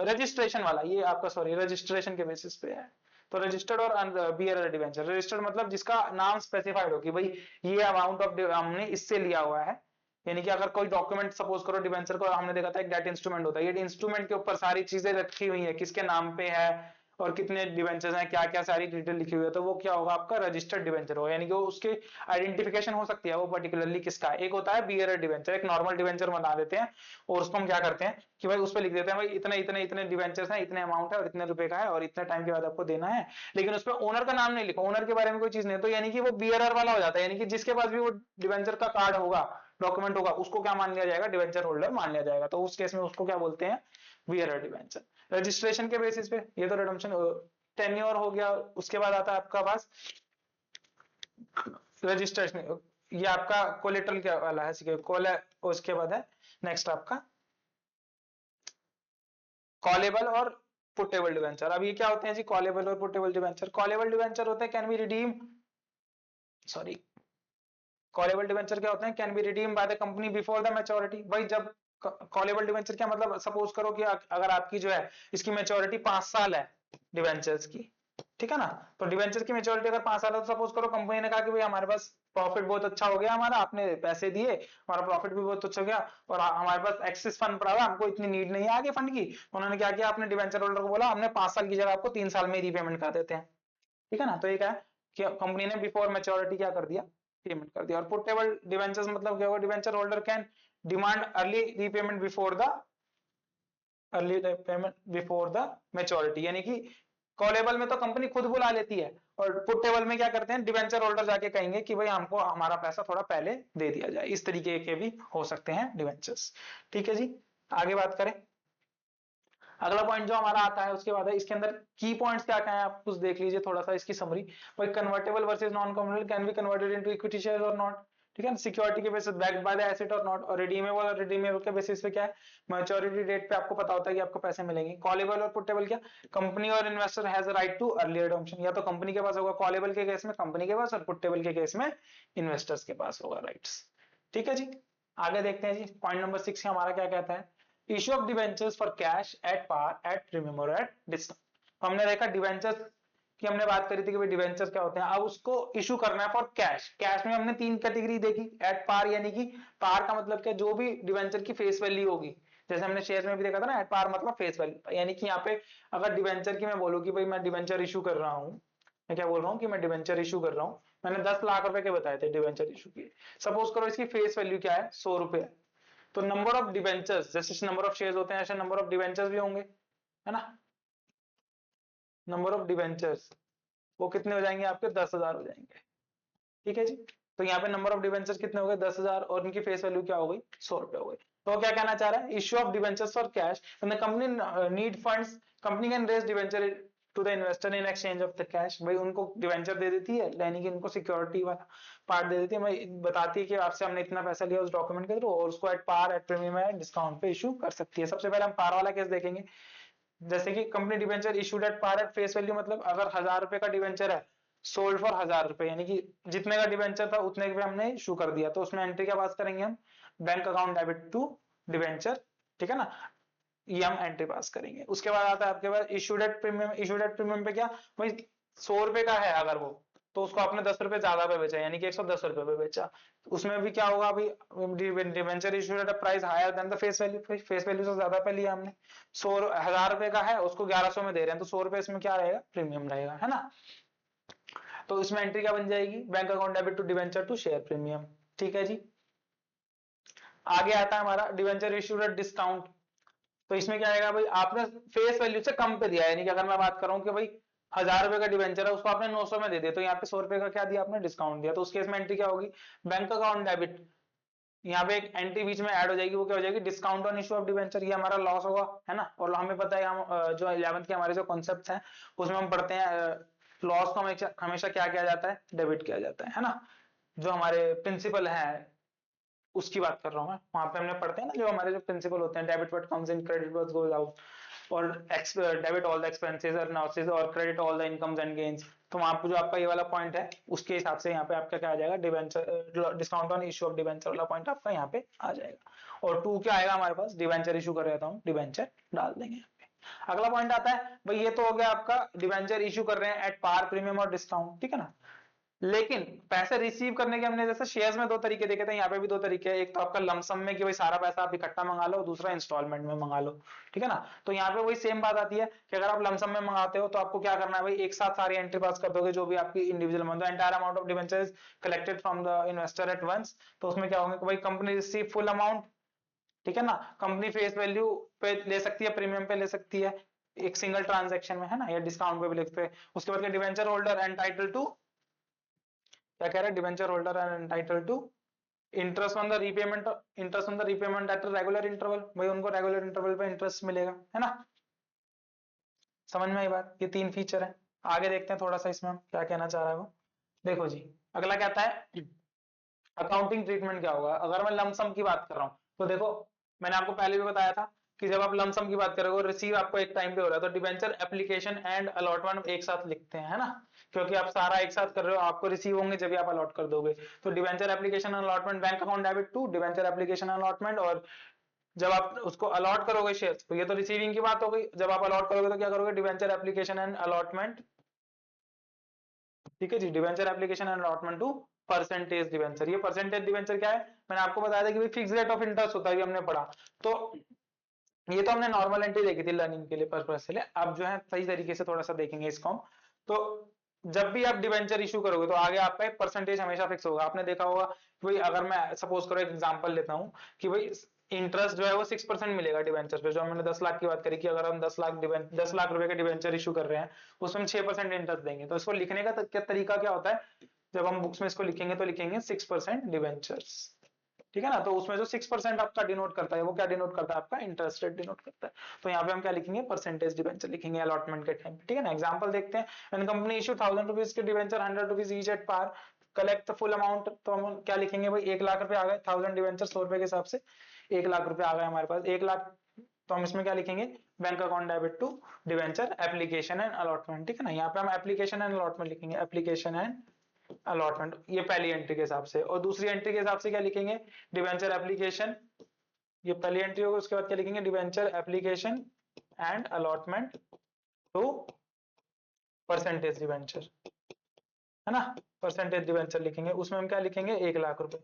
रजिस्ट्रेशन वाला, ये आपका सॉरी रजिस्ट्रेशन के बेसिस पे है। तो रजिस्टर्ड और बियरर डिवेंचर, रजिस्टर्ड मतलब जिसका नाम स्पेसिफाइड हो कि भाई ये अमाउंट ऑफ हमने इससे लिया हुआ है, यानी कि अगर कोई डॉक्यूमेंट सपोज करो डिवेंचर को, हमने देखा था एक डेट इंस्ट्रूमेंट होता है, ये इंस्ट्रूमेंट के ऊपर सारी चीजें रखी हुई है, किसके नाम पे है और कितने डिवेंचर्स हैं, क्या क्या सारी डिटेल लिखी हुई है, तो वो क्या होगा आपका रजिस्टर्ड डिवेंचर होगा, यानी कि उसकी आइडेंटिफिकेशन हो सकती है वो पर्टिकुलरली किसका। एक होता है बियरर डिवेंचर, एक नॉर्मल डिवेंचर बना देते हैं और उसको हम क्या करते हैं कि भाई उस पर लिख देते हैं भाई इतने इतने इतने डिवेंचर्स हैं, इतने अमाउंट है और इतने रुपए का है और इतने टाइम के बाद आपको देना है, लेकिन उस पर ओनर का नाम नहीं लिखा, ओनर के बारे में कोई चीज नहीं, तो यानी कि वो बियरर वाला हो जाता है, यानी कि जिसके पास भी वो डिवेंचर का कार्ड होगा, डॉक्यूमेंट होगा उसको क्या मान लिया जाएगा, डिवेंचर होल्डर मान लिया जाएगा। तो उस केस में उसको क्या बोलते हैं, बियरर डिवेंचर। रजिस्ट्रेशन के बेसिस पे ये तो रिडम्पशन टेन्योर हो गया। उसके बाद आता है आपका पास रजिस्ट्रेशन, ये आपका कोलेटरल क्या वाला है, उसके बाद है नेक्स्ट आपका कॉलेबल और पुटेबल डिवेंचर। अब ये क्या होते हैं जी, कॉलेबल और पुटेबल डिवेंचर। कॉलेबल डिवेंचर होते हैं can be redeem, sorry, callable debenture क्या होते हैं, can be redeem bye the company before the maturity. भाई जब कॉलेबल डिवेंचर क्या मतलब, सपोज करो कि अगर आपकी जो है इसकी मैच्योरिटी 5 साल है डिवेंचर्स की, ठीक है ना, तो डिवेंचर की मैच्योरिटी अगर 5 साल है तो सपोज करो कंपनी ने कहा कि भाई हमारे पास प्रॉफिट बहुत अच्छा हो गया, हमारा आपने पैसे दिए, हमारा प्रॉफिट भी बहुत अच्छा हो गया और हमारे पास एक्सेस फंड पड़ा हुआ, हमको इतनी नीड नहीं है आगे फंड की। उन्होंने क्या किया, आपने डिवेंचर होल्डर को बोला हमने 5 साल की जगह आपको 3 साल में रीपेमेंट कर देते हैं, ठीक है ना। तो ये क्या है कि कंपनी ने बिफोर मैच्योरिटी क्या कर दिया, पेमेंट कर दिया। और पुटेबल डिवेंचर्स मतलब क्या होगा, debenture holder can demand early repayment before the early payment before the maturity, यानी कि कॉलेबल में तो कंपनी खुद बुला लेती है और पुटेबल में क्या करते हैं, डिवेंचर होल्डर जाके कहेंगे कि भाई हमको हमारा पैसा थोड़ा पहले दे दिया जाए। इस तरीके के भी हो सकते हैं डिवेंचर्स, ठीक है जी। आगे बात करें, अगला पॉइंट जो हमारा आता है उसके बाद है, इसके अंदर की पॉइंट्स क्या क्या है आप कुछ देख लीजिए थोड़ा सा इसकी समरी। भाई convertible versus non convertible can be converted into equity share और नॉट, ठीक है ना, सिक्योरिटी के basis backed by the asset और नॉट, और रिडीमेबल और रिडीमेबल के बेसिस पे क्या है, मैच्योरिटी डेट पे आपको पता होता है कि आपको पैसे मिलेंगे। कॉलेबल और पुटेबल क्या, कंपनी और investor has a right too early redemption, या तो कंपनी के पास होगा कॉलेबल के केस में कंपनी के पास, और पुटेबल के केस में इन्वेस्टर्स के पास होगा राइट्स, ठीक है जी। आगे देखते हैं जी, पॉइंट नंबर 6 हमारा क्या कहता है, issue of debentures for cash at par at premium और एट डिस्काउंट। हमने देखा डिवेंचर्स की हमने बात करी थी कि भाई डिवेंचर्स क्या होते हैं, अब उसको इशू करना है फॉर कैश। कैश में हमने 3 कैटेगरी देखी, एट पार यानी कि पार का मतलब क्या, जो भी डिवेंचर की फेस वैल्यू होगी, जैसे हमने शेयर में भी देखा था ना, एट पार मतलब फेस वैल्यू, यानी कि यहाँ पे अगर डिवेंचर की मैं बोलूँ कि भाई मैं डिवेंचर इशू कर रहा हूँ, मैं क्या बोल रहा हूँ कि मैं डिवेंचर इशू कर रहा हूँ, मैंने 10 लाख रुपए के बताए थे डिवेंचर इशू की, सपोज करो इसकी फेस वैल्यू क्या है, 100 रुपए, तो नंबर ऑफ डिवेंचर्स जैसे नंबर ऑफ शेयर्स होते हैं ऐसे नंबर ऑफ डिवेंचर्स भी होंगे, है ना, नंबर ऑफ डिवेंचर्स वो कितने हो जाएंगे आपके, 10,000 हो जाएंगे, ठीक है जी। तो यहाँ पे नंबर ऑफ डिवेंचर्स कितने हो गए, 10,000, और उनकी फेस वैल्यू क्या हो गई, 100 रुपए हो गई। तो क्या कहना चाह रहा है, issue of debentures for cash, company need funds, company can raise debenture to the investor in exchange of the cash. भाई उनको डिवेंचर दे देती है, यानी कि उनको सिक्योरिटी वाला पार्ट दे देती है, भाई बताती है कि आपसे हमने इतना पैसा लिया उस डॉक्यूमेंट के थ्रू, और उसको at par at premium at discount पे इशू कर सकती है। सबसे पहले हम पार वाला केस देखेंगे, जैसे कि company debenture issued at par at face value, मतलब अगर 1000 रुपए का डिवेंचर है, सोल्ड फॉर 1000 रुपए, यानी कि जितने का डिवेंचर था उतने पे हमने इशू कर दिया, तो उसमें एंट्री क्या पास करेंगे हम, bank account debit to debenture, ठीक है ना, ये हम एंट्री पास करेंगे। उसके बाद आता है आपके पास issued at premium. Issued at premium पे क्या, भाई 100 रुपए का है अगर वो, तो उसको आपने 10 रुपए ज्यादा पे बेचा, यानी कि 110 रुपए पे बेचा, उसमें भी क्या होगा, अभी debenture issued at a price higher than the face value, face value से ज्यादा पे लिया हमने, 100 रुपए का है उसको 1100 में दे रहे हैं, तो 100 रुपए इसमें क्या रहेगा, प्रीमियम रहेगा, है ना। तो इसमें एंट्री क्या बन जाएगी, bank account debit to debenture to share premium, ठीक है जी। आगे आता है हमारा डिवेंचर इशूड एट डिस्काउंट। तो इसमें क्या आएगा, भाई आपने फेस वैल्यू से कम पे दिया, यानी कि अगर मैं बात करूं कि भाई 1000 रुपए का डिवेंचर है उसको आपने 900 में दे दिया, तो यहाँ पे 100 रुपए का क्या दिया आपने, डिस्काउंट दिया, तो उस केस में एंट्री क्या होगी, बैंक अकाउंट डेबिट, यहाँ पे एक एंट्री बीच में ऐड हो जाएगी, वो क्या हो जाएगी, discount on issue of debenture, ये हमारा लॉस होगा, है ना। और हमें पता है हम जो 11th के हमारे जो कॉन्सेप्ट हैं उसमें हम पढ़ते हैं लॉस को हमेशा क्या किया जाता है, डेबिट किया जाता है ना। जो हमारे प्रिंसिपल है उसकी बात कर रहा हूँ मैं, वहां पे हमने पढ़ते हैं ना जो हमारे जो प्रिंसिपल होते हैं, debit what comes in, credit what goes out, और डेबिट ऑल द एक्सपेंसेस और लॉसेस, और credit all the incomes and gains. तो वहां पे जो आपका ये वाला पॉइंट है उसके हिसाब से यहाँ पे आपका क्या आ जाएगा, debenture discount on issue of debenture वाला पॉइंट आपका यहाँ पे आ जाएगा। और 2 क्या आएगा हमारे पास, डिवेंचर इशू कर रहा था हम, डिवेंचर डाल देंगे यहाँ पे। अगला पॉइंट आता है, भाई ये तो हो गया आपका डिवेंचर इशू कर रहे हैं eight par premium or discount, ठीक है ना। लेकिन पैसे रिसीव करने के हमने जैसे शेयर्स में 2 तरीके देखे थे, यहाँ पे भी 2 तरीके हैं, एक तो आपका लमसम में कि भाई सारा पैसा आप इकट्ठा मंगा लो, दूसरा इंस्टॉलमेंट में मंगा लो, ठीक है ना। तो यहाँ पे वही सेम बात आती है कि अगर आप लमसम में मंगाते हो तो आपको क्या करना है, भाई एक साथ सारी एंट्री पास कर दोगे जो भी आपकी individual amount, entire amount of debentures collected from the investor at once, तो उसमें क्या होगा, भाई कंपनी रिसीव फुल अमाउंट, ठीक है ना, कंपनी फेस वैल्यू पे ले सकती है, प्रीमियम पे ले सकती है एक सिंगल ट्रांजेक्शन में, है ना, या डिस्काउंट पे भी लिखते हैं। उसके बाद डिवेंचर होल्डर एंटाइटल टू, क्या कह रहा है, debenture holder are entitled to interest on the repayment, interest on the repayment at regular interval, भाई उनको रेगुलर इंटरवल पे इंटरेस्ट मिलेगा, है ना। समझ में आई बात, ये 3 फीचर है। आगे देखते हैं थोड़ा सा इसमें क्या कहना चाह रहा है वो। देखो जी, अगला कहता है अकाउंटिंग ट्रीटमेंट क्या होगा अगर मैं लमसम की बात कर रहा हूँ। तो देखो मैंने आपको पहले भी बताया था कि जब आप लमसम की बात करोगे, रिसीव आपको एक टाइम पे हो रहा है, तो डिबेंचर एप्लीकेशन एंड अलॉटमेंट एक साथ लिखते हैं, है ना, क्योंकि आप सारा एक साथ कर रहे हो, आपको रिसीव होंगे जब भी आप अलॉट कर दोगे। तो debenture application allotment, bank account debit to debenture application allotment. और जब आप उसको अलॉट करोगे शेयर, तो ये तो रिसीविंग की बात हो गई, जब आप अलॉट करोगे तो क्या करोगे, डिबेंचर एप्लीकेशन एंड अलॉटमेंट, ठीक है जी, debenture application and allotment to percentage debenture. ये परसेंटेज डिबेंचर क्या है, मैंने आपको बताया था कि फिक्स रेट ऑफ इंटरेस्ट होता है, ये हमने पढ़ा। तो ये तो हमने नॉर्मल एंट्री देखी थी लर्निंग के लिए, पर्पस के लिए। अब जो है सही तरीके से थोड़ा सा देखेंगे इसको हम। तो जब भी आप डिबेंचर इशू करोगे तो आगे आपका एक परसेंटेज हमेशा फिक्स होगा। आपने देखा होगा कि भाई अगर मैं सपोज करो एक एग्जांपल लेता हूं कि भाई इंटरेस्ट जो है वो 6% मिलेगा डिबेंचर पे। जो हमने 10 लाख की बात करी कि अगर हम 10 लाख रुपए के डिबेंचर इशू कर रहे हैं, उसमें हम 6% इंटरेस्ट देंगे। तो इसको लिखने का क्या तरीका क्या होता है, जब हम बुक्स में इसको लिखेंगे तो लिखेंगे 6% डिबेंचर्स, ठीक है ना। तो उसमें जो 6% आपका डिनोट करता है वो क्या डिनोट करता है, आपका इंटरेस्ट रेट डिनोट करता है। तो यहाँ पे हम क्या लिखेंगे, परसेंटेज डिबेंचर लिखेंगे अलॉटमेंट के टाइम पे, ठीक है ना। एग्जांपल देखते हैं, व्हेन कंपनी इशू 1000 रुपीज के debenture 100 rupees each at par, collect the full amount. तो हम क्या लिखेंगे भाई, 1 लाख रुपए आ गए, 1000 डिबेंचर 100 रुपए के हिसाब से 1 लाख रुपए आ गए हमारे पास, 1 लाख। तो हम इसमें क्या लिखेंगे, bank account debit to debenture application and allotment, ठीक है ना। यहाँ पे हम एप्लीकेशन एंड अलॉटमेंट लिखेंगे, एप्लीकेशन एंड अलॉटमेंट, ये पहली एंट्री के हिसाब से। और दूसरी एंट्री के हिसाब से क्या लिखेंगे, डिबेंचर एप्लीकेशन, ये पहली एंट्री होगी। उसके बाद क्या लिखेंगे, debenture application and allotment to percentage debenture, है ना। परसेंटेज डिबेंचर लिखेंगे, उसमें हम क्या लिखेंगे, 1 लाख रुपए,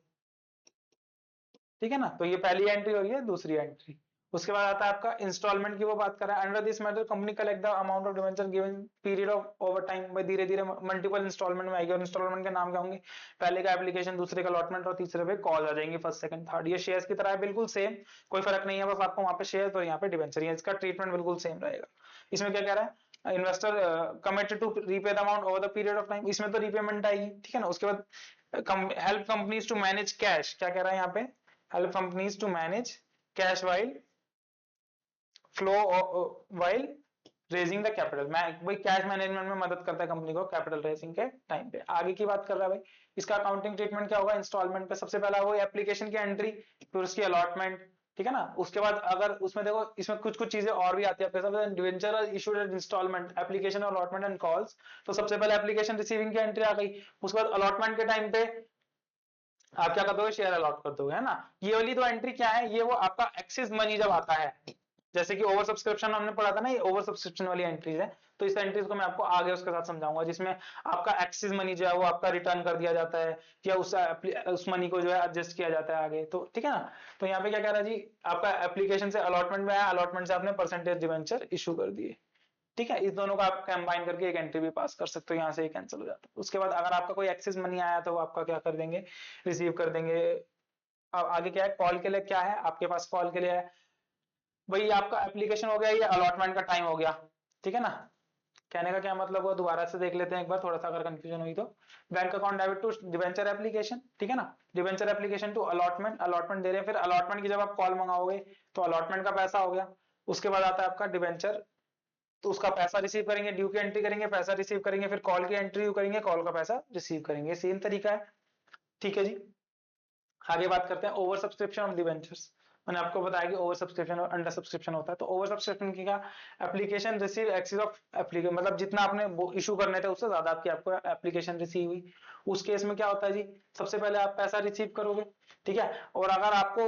ठीक है ना। तो ये पहली एंट्री हो रही है, दूसरी एंट्री। उसके बाद आता है आपका इंस्टॉलमेंट की, वो बात कर रहा है, under this method company collect the amount of debenture given period of over time, भाई धीरे धीरे मल्टीपल इंस्टॉलमेंट में आएगी। और इंस्टॉलमेंट के नाम क्या होंगे, पहले का एप्लीकेशन, दूसरे का अलॉटमेंट, और तीसरे पे कॉल आ जाएंगे, फर्स्ट सेकंड थर्ड। ये शेयर्स की तरह है, बिल्कुल सेम, कोई फर्क नहीं है, बस आपको वहां पे शेयर और यहाँ पे डिबेंचर, इसका ट्रीटमेंट बिल्कुल सेम रहेगा। इसमें क्या कह रहा है, investor committed to repay the amount over the period of time, इसमें तो रीपेमेंट आएगी, ठीक है ना। उसके बाद help companies to manage cash, क्या कह रहा है यहाँ पे, help companies to manage cash while flow while raising the capital. मैं भाई कैश मैनेजमेंट में मदद करता है कंपनी को कैपिटल रेजिंग के टाइम पे। आगे की बात कर रहा है भाई, इसका अकाउंटिंग ट्रीटमेंट क्या होगा, इंस्टॉलमेंट पे सबसे पहला वो एप्लीकेशन की एंट्री, फिर उसकी अलॉटमेंट, ठीक है ना। उसके बाद अगर उसमें देखो, इसमें कुछ कुछ चीजें और भी आती है आपके साथ, debenture issued installment application allotment and calls. तो सबसे पहले एप्लीकेशन रिसीविंग की एंट्री आ गई। उसके बाद अलॉटमेंट के टाइम पे आप क्या कर दोगे, शेयर अलॉट कर दोगे, है ना। ये वाली तो एंट्री क्या है, ये वो आपका एक्सिस मनी जब आता है, जैसे कि ओवर सब्सक्रिप्शन हमने पढ़ा था ना, ये ओवर सब्सक्रिप्शन वाली एंट्रीज है। तो इस एंट्रीज को मैं आपको आगे उसके साथ समझाऊंगा, जिसमें आपका एक्सिस मनी जो है वो आपका रिटर्न कर दिया जाता है, या उस मनी को जो है एडजस्ट किया जाता है आगे, तो ठीक है ना। तो यहाँ पे क्या कह रहा है जी, आपका एप्लीकेशन से अलॉटमेंट में आया, अलॉटमेंट से आपने परसेंटेज डिवेंचर इशू कर दिए, ठीक है। इस दोनों को आप कंबाइन करके एक एंट्री भी पास कर सकते हो, यहाँ से ही कैंसिल हो जाता है। उसके बाद अगर आपका कोई एक्सेस मनी आया तो वो आपका क्या कर देंगे, रिसीव कर देंगे। अब आगे क्या है, कॉल के लिए क्या है आपके पास, कॉल के लिए है भाई आपका एप्लीकेशन हो गया, ये अलॉटमेंट का टाइम हो गया, ठीक है ना। कहने का क्या मतलब हुआ, दोबारा से देख लेते हैं एक बार, थोड़ा सा अगर कंफ्यूजन हुई तो। Bank account debit to debenture application, ठीक है ना, debenture application to allotment, allotment दे रहे हैं, फिर अलॉटमेंट की जब आप कॉल मंगाओगे तो अलॉटमेंट का पैसा हो गया। उसके बाद आता है आपका डिवेंचर, तो उसका पैसा रिसीव करेंगे, ड्यू की एंट्री करेंगे, पैसा रिसीव करेंगे, फिर कॉल की एंट्री करेंगे, कॉल का पैसा रिसीव करेंगे, सेम तरीका है, ठीक है जी। आगे बात करते हैं ओवर सब्सक्रिप्शन ऑफ डिबेंचर्स। मैंने आपको बताया कि ओवर सब्सक्रिप्शन और अंडर सब्सक्रिप्शन होता है। तो ओवर सब्सक्रिप्शन की क्या, application receive excess of application, मतलब जितना आपने इशू करने थे उससे ज्यादा आपकी आपको एप्लीकेशन रिसीव हुई। उस केस में क्या होता है जी, सबसे पहले आप पैसा रिसीव करोगे, ठीक है। और अगर आपको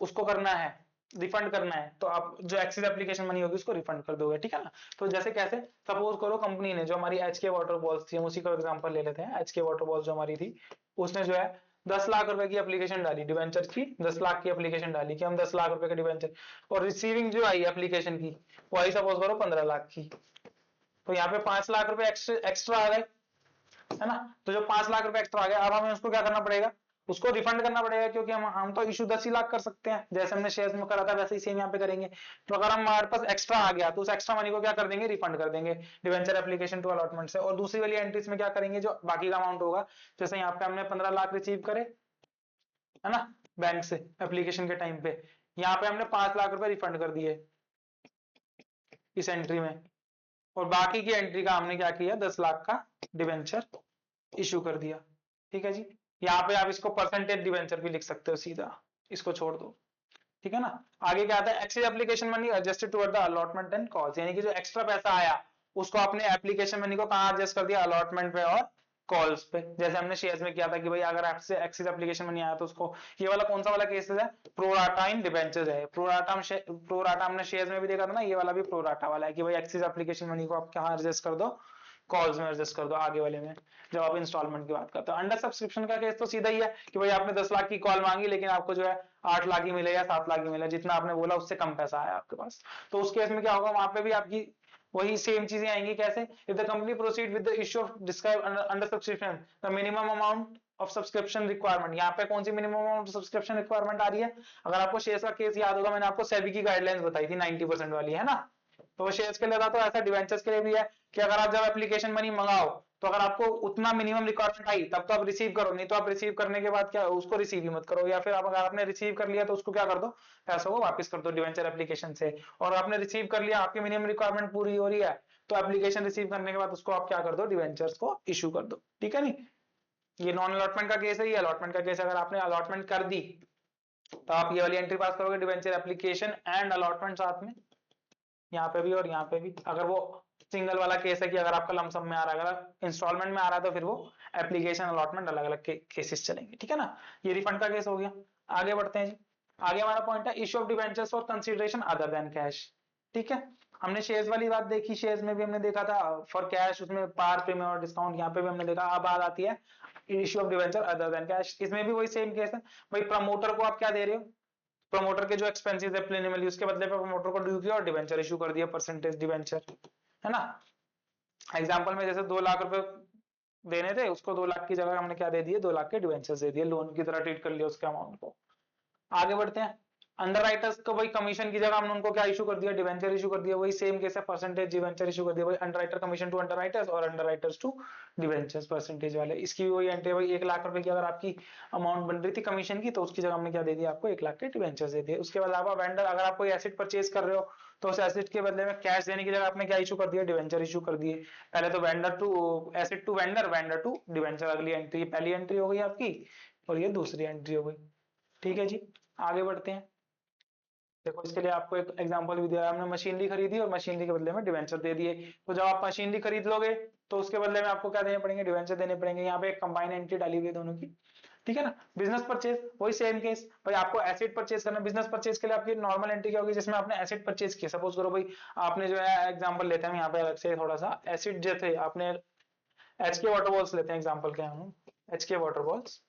उसको करना है, रिफंड करना है, तो आप जो एक्सेस एप्लीकेशन मनी होगी उसको रिफंड कर दोगे, ठीक है ना। तो जैसे कैसे, सपोज करो कंपनी ने जो हमारी एच के वाटर बॉल्स थी, हम उसी का एग्जांपल ले लेते हैं, एच के वाटर बॉल्स जो हमारी थी, उसने जो है 10 लाख रुपए की एप्लीकेशन डाली, डिवेंचर की 10 लाख की एप्लीकेशन डाली कि हम 10 लाख रुपए का डिवेंचर, और रिसीविंग जो आई एप्लीकेशन की वो आई सपोज करो 15 लाख की। तो यहाँ पे 5 लाख रुपए एक्स्ट्रा आ गए, है ना। तो जो 5 लाख रुपए एक्स्ट्रा आ गया, अब हमें उसको क्या करना पड़ेगा, उसको रिफंड करना पड़ेगा, क्योंकि हम तो इशू 10 ही लाख कर सकते हैं, जैसे हमने शेयर्स में करा था वैसे ही सेम यहाँ पे करेंगे। तो अगर हमारे पास एक्स्ट्रा आ गया तो उस एक्स्ट्रा मनी को क्या कर देंगे, रिफंड कर देंगे डिवेंचर एप्लीकेशन टू अलॉटमेंट से। और दूसरी वाली एंट्रीज में क्या करेंगे, जो बाकी का अमाउंट होगा, जैसे यहाँ पे हमने 15 लाख रिसीव करे, है ना, बैंक से एप्लीकेशन के टाइम पे। यहाँ पे हमने 5 लाख रुपए रिफंड कर दिए इस एंट्री में, और बाकी की एंट्री का हमने क्या किया, 10 लाख का डिवेंचर इशू कर दिया। ठीक है जी, यहाँ पे आप इसको परसेंटेज डिवेंचर भी लिख सकते हो सीधा, इसको छोड़ दो। ठीक है ना, आगे क्या आता है, excess application money adjusted toward the allotment and calls, यानी कि जो एक्स्ट्रा पैसा आया उसको आपने एप्लीकेशन मनी को कहां एडजस्ट कर दिया, अलॉटमेंट पे और कॉल्स पे। जैसे हमने शेयर्स में किया था कि भाई अगर आपसे एक्सेस एप्लीकेशन मनी आया तो उसको, ये वाला कौन सा वाला केस है, प्रोराटा इन डिबेंचर्स है। प्रोराटा हमने शेयर्स में भी देखा था ना, ये वाला भी प्रोराटा वाला है कि भाई एक्सेस एप्लीकेशन मनी को आप कहां एडजस्ट कर दो, कॉल्स में एडजस्ट कर दो आगे वाले में, जब आप इंस्टॉलमेंट की बात करते हो। अंडर सब्सक्रिप्शन का केस तो सीधा ही है कि भाई आपने 10 लाख की कॉल मांगी लेकिन आपको जो है 8 लाख ही मिले या 7 लाख ही मिले, जितना आपने बोला उससे कम पैसा आया आपके पास, तो उस केस में क्या होगा, वहां पे भी आपकी वही सेम चीजें आएंगी। कैसे, if the company proceed with the issue of describe under subscription the minimum amount of subscription requirement, यहाँ पे कौन सी मिनिमम अमाउंट सब्सक्रिप्शन रिक्वायरमेंट आ रही है, अगर आपको शेयर्स का केस याद होगा, मैंने आपको सेबी की गाइडलाइंस बताई थी 90% वाली, है ना, तो शेयर्स के लिए था, तो ऐसा डिवेंचर्स के लिए भी है कि अगर आप जब एप्लीकेशन मनी मंगाओ तो अगर आपको उतना मिनिमम रिक्वायरमेंट आई तब तो आप रिसीव करो, नहीं तो आप रिसीव करने के बाद क्या उसको रिसीव ही मत करो, या फिर आप अगर आपने रिसीव कर लिया तो उसको क्या कर दो, पैसों को वापस कर दो डिवेंचर एप्लीकेशन से। और आपने रिसीव कर लिया, आपकी मिनिमम रिक्वायरमेंट पूरी हो रही है, तो एप्लीकेशन रिसीव करने के बाद उसको आप क्या कर दो, डिवेंचर्स को इशू कर दो। ठीक है, नहीं ये नॉन अलॉटमेंट का केस है, ये अलॉटमेंट का केस है। अगर आपने अलॉटमेंट कर दी तो आप ये वाली एंट्री पास करोगे, डिवेंचर एप्लीकेशन एंड अलॉटमेंट साथ में, यहाँ पे भी और यहाँ पे भी। अगर वो सिंगल वाला केस है कि अगर आपका लमसम में आ रहा है, अगर इंस्टॉलमेंट में आ रहा है तो फिर वो एप्लीकेशन अलॉटमेंट अलग अलग केसेस चलेंगे। ठीक है ना, ये रिफंड का केस हो गया। आगे बढ़ते हैं जी, आगे हमारा पॉइंट है issue of debentures for consideration other than cash. ठीक है, हमने शेयर्स वाली बात देखी, शेयर्स में भी हमने देखा था फॉर कैश, उसमें पार प्रीमियम और डिस्काउंट, यहाँ पे भी हमने देखा। अब बात आती है issue of debenture other than cash, इसमें भी वही सेम केस है। भाई प्रमोटर को आप क्या दे रहे हो, प्रमोटर के जो एक्सपेंसेस है प्लेनेमली, उसके बदले पे प्रमोटर को ड्यू किया और डिवेंचर इशू कर दिया, परसेंटेज डिवेंचर, है ना। एग्जांपल में जैसे 2 लाख रुपए देने थे, उसको 2 लाख की जगह हमने क्या दे दिए, 2 लाख के डिवेंचर्स दे दिए, लोन की तरह ट्रीट कर लिया उसके अमाउंट को। आगे बढ़ते हैं, अंडरराइटर्स को भाई कमीशन की जगह हमने उनको क्या इशू कर दिया, डिवेंचर इशू कर दिया। वही सेम केस है, परसेंटेज डिवेंचर इशू कर दिया, भाई अंडरराइटर कमीशन टू अंडरराइटर्स और अंडरराइटर्स टू डिवेंचर्स परसेंटेज वाले। इसकी भी वही एंट्री, भाई 1 लाख रुपए की अगर आपकी अमाउंट बन रही थी कमीशन की, तो उसकी जगह हमने क्या दे दिया, आपको 1 लाख के डिवेंचर्स दे दिए। उसके अलावा वेंडर, अगर आप कोई एसेट परचेज कर रहे हो तो उस एसेट के बदले में कैश देने की जगह आपने क्या इशू कर दिया, डिवेंचर इशू कर दिए। पहले तो vendor to asset to vendor, vendor to debenture, अगली एंट्री, पहली एंट्री हो गई आपकी और ये दूसरी एंट्री हो गई। ठीक है जी, आगे बढ़ते हैं। देखो इसके लिए आपको एक एग्जांपल भी दिया है, हमने मशीनरी खरीदी और मशीनरी के बदले में डिवेंचर दे दिए। तो जब आप मशीनरी खरीद लोगे तो उसके बदले में आपको क्या देने पड़ेंगे, डिवेंचर देने पड़ेंगे। यहाँ पे एक कंबाइन एंट्री डाली हुई है दोनों की। ठीक है ना, बिजनेस परचेज वही सेम केस, भाई आपको एसेट परचेज करना, बिजनेस परचेज के लिए आपकी नॉर्मल एंट्री क्या होगी, जिसमें आपने एसेट परचेज किया। सपोज करो भाई आपने जो है, एग्जांपल लेते हैं यहाँ पे अलग से थोड़ा सा, एसिड जो थे आपने, एच के वाटर बॉल्स लेते हैं एग्जांपल के, हम एच के वाटर बॉल्स,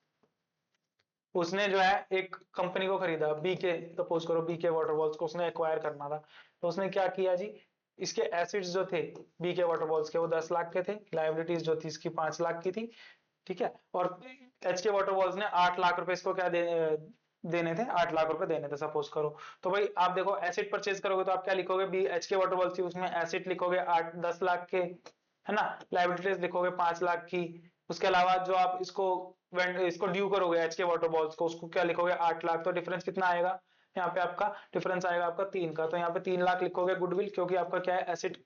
उसने जो है एक कंपनी को खरीदा, बीके, सपोज करो बीके वाटर बॉल्स को उसने एक्वायर करना था, तो उसने क्या किया जी, इसके एसिड्स जो थे बीके वाटर बॉल्स के वो 10 लाख के थे, लायबिलिटीज जो थी इसकी 5 लाख की थी। ठीक है, और एच के वाटर बॉल्स ने 8 लाख रुपए इसको क्या देने थे, 8 लाख रुपए देने थे सपोज करो। तो भाई आप देखो एसिड परचेज करोगे तो आप क्या लिखोगे, बी एच के वाटर बॉल्स थी, उसमें एसिड लिखोगे 10 लाख के, है ना, लायबिलिटीज लिखोगे 5 लाख की। उसके अलावा जो आप इसको ड्यू करोगे एच के वाटर बॉल्स को, उसको क्या लिखोगे, 8 लाख। तो डिफरेंस कितना आएगा, यहाँ पे आपका डिफरेंस आएगा आपका 3 का। तो यहाँ पे 3 लाख लिखोगे गुडविल, क्योंकि आपका क्या है, एसिड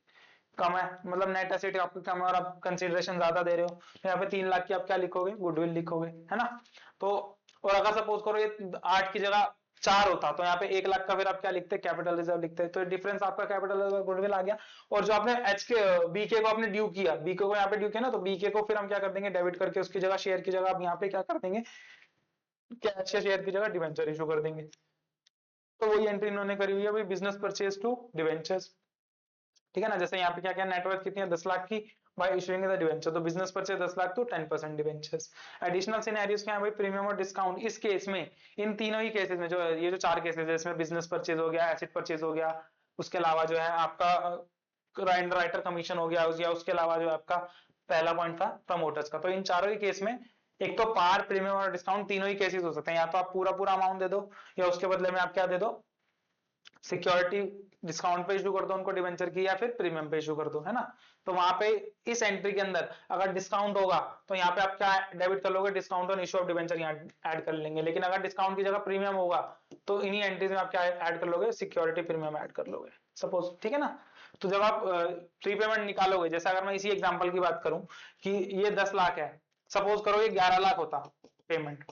कम है, मतलब नेट एसेट आपका कम है और आप कंसीडरेशन ज्यादा दे रहे हो, तो यहाँ पे 3 लाख की आप क्या लिखोगे, गुडविल लिखोगे, है ना। तो और अगर सपोज करो ये 8 की जगह 4 होता तो यहाँ पे 1 लाख का फिर आप क्या लिखते, कैपिटल रिजर्व लिखते। तो डिफरेंस आपका कैपिटल रिजर्व गुडविल आ गया। और जो आपने एच के बीके को आपने ड्यू किया, बीके को यहाँ पे ड्यू किया ना, तो बीके को फिर हम क्या कर देंगे, डेबिट करके उसकी जगह शेयर की जगह आप यहाँ पे क्या कर देंगे, कैश के शेयर की जगह डिवेंचर इशू कर देंगे। तो वही एंट्री इन्होंने करी हुई है भाई, बिजनेस परचेज टू डिवेंचर्स। ठीक है ना, जैसे यहाँ पे क्या क्या नेटवर्थ कितनी है, 10 लाख की, बाय इशूइंग द डिवेंचर, तो बिजनेस परचेज 10 लाख तो 10% डिवेंचर्स। एडिशनल सिनेरियोस क्या है भाई, प्रीमियम और डिस्काउंट। इस केस में, इन तीनों ही केसेस में, जो ये जो 4 केसेस है, इसमें बिजनेस परचेज हो गया, एसेट परचेज हो गया, उसके अलावा जो है आपका राइटर कमीशन हो गया, या उसके अलावा जो आपका पहला पॉइंट था प्रमोटर्स का। तो इन चारों ही केस में एक तो पार, प्रीमियम और डिस्काउंट, तीनों ही केसेस हो सकते हैं। या तो आप पूरा पूरा अमाउंट दे दो, या उसके बदले में आप क्या दे दो, सिक्योरिटी डिस्काउंट पे इशू कर दो उनको डिवेंचर की, या फिर प्रीमियम पे इशू कर दो, है ना। तो वहां पे इस एंट्री के अंदर अगर डिस्काउंट होगा तो यहाँ पे आप क्या डेबिट कर लोगे, discount on issue of debenture यहाँ ऐड कर लेंगे। लेकिन अगर डिस्काउंट की जगह प्रीमियम होगा तो इन्हीं एंट्रीज में आप क्या ऐड कर लोगे, सिक्योरिटी प्रीमियम ऐड कर लोगे सपोज, ठीक है ना। तो जब आप प्रीपेमेंट निकालोगे, जैसे अगर मैं इसी एग्जांपल की बात करूं कि ये 10 लाख है, सपोज करो ये 11 लाख होता पेमेंट,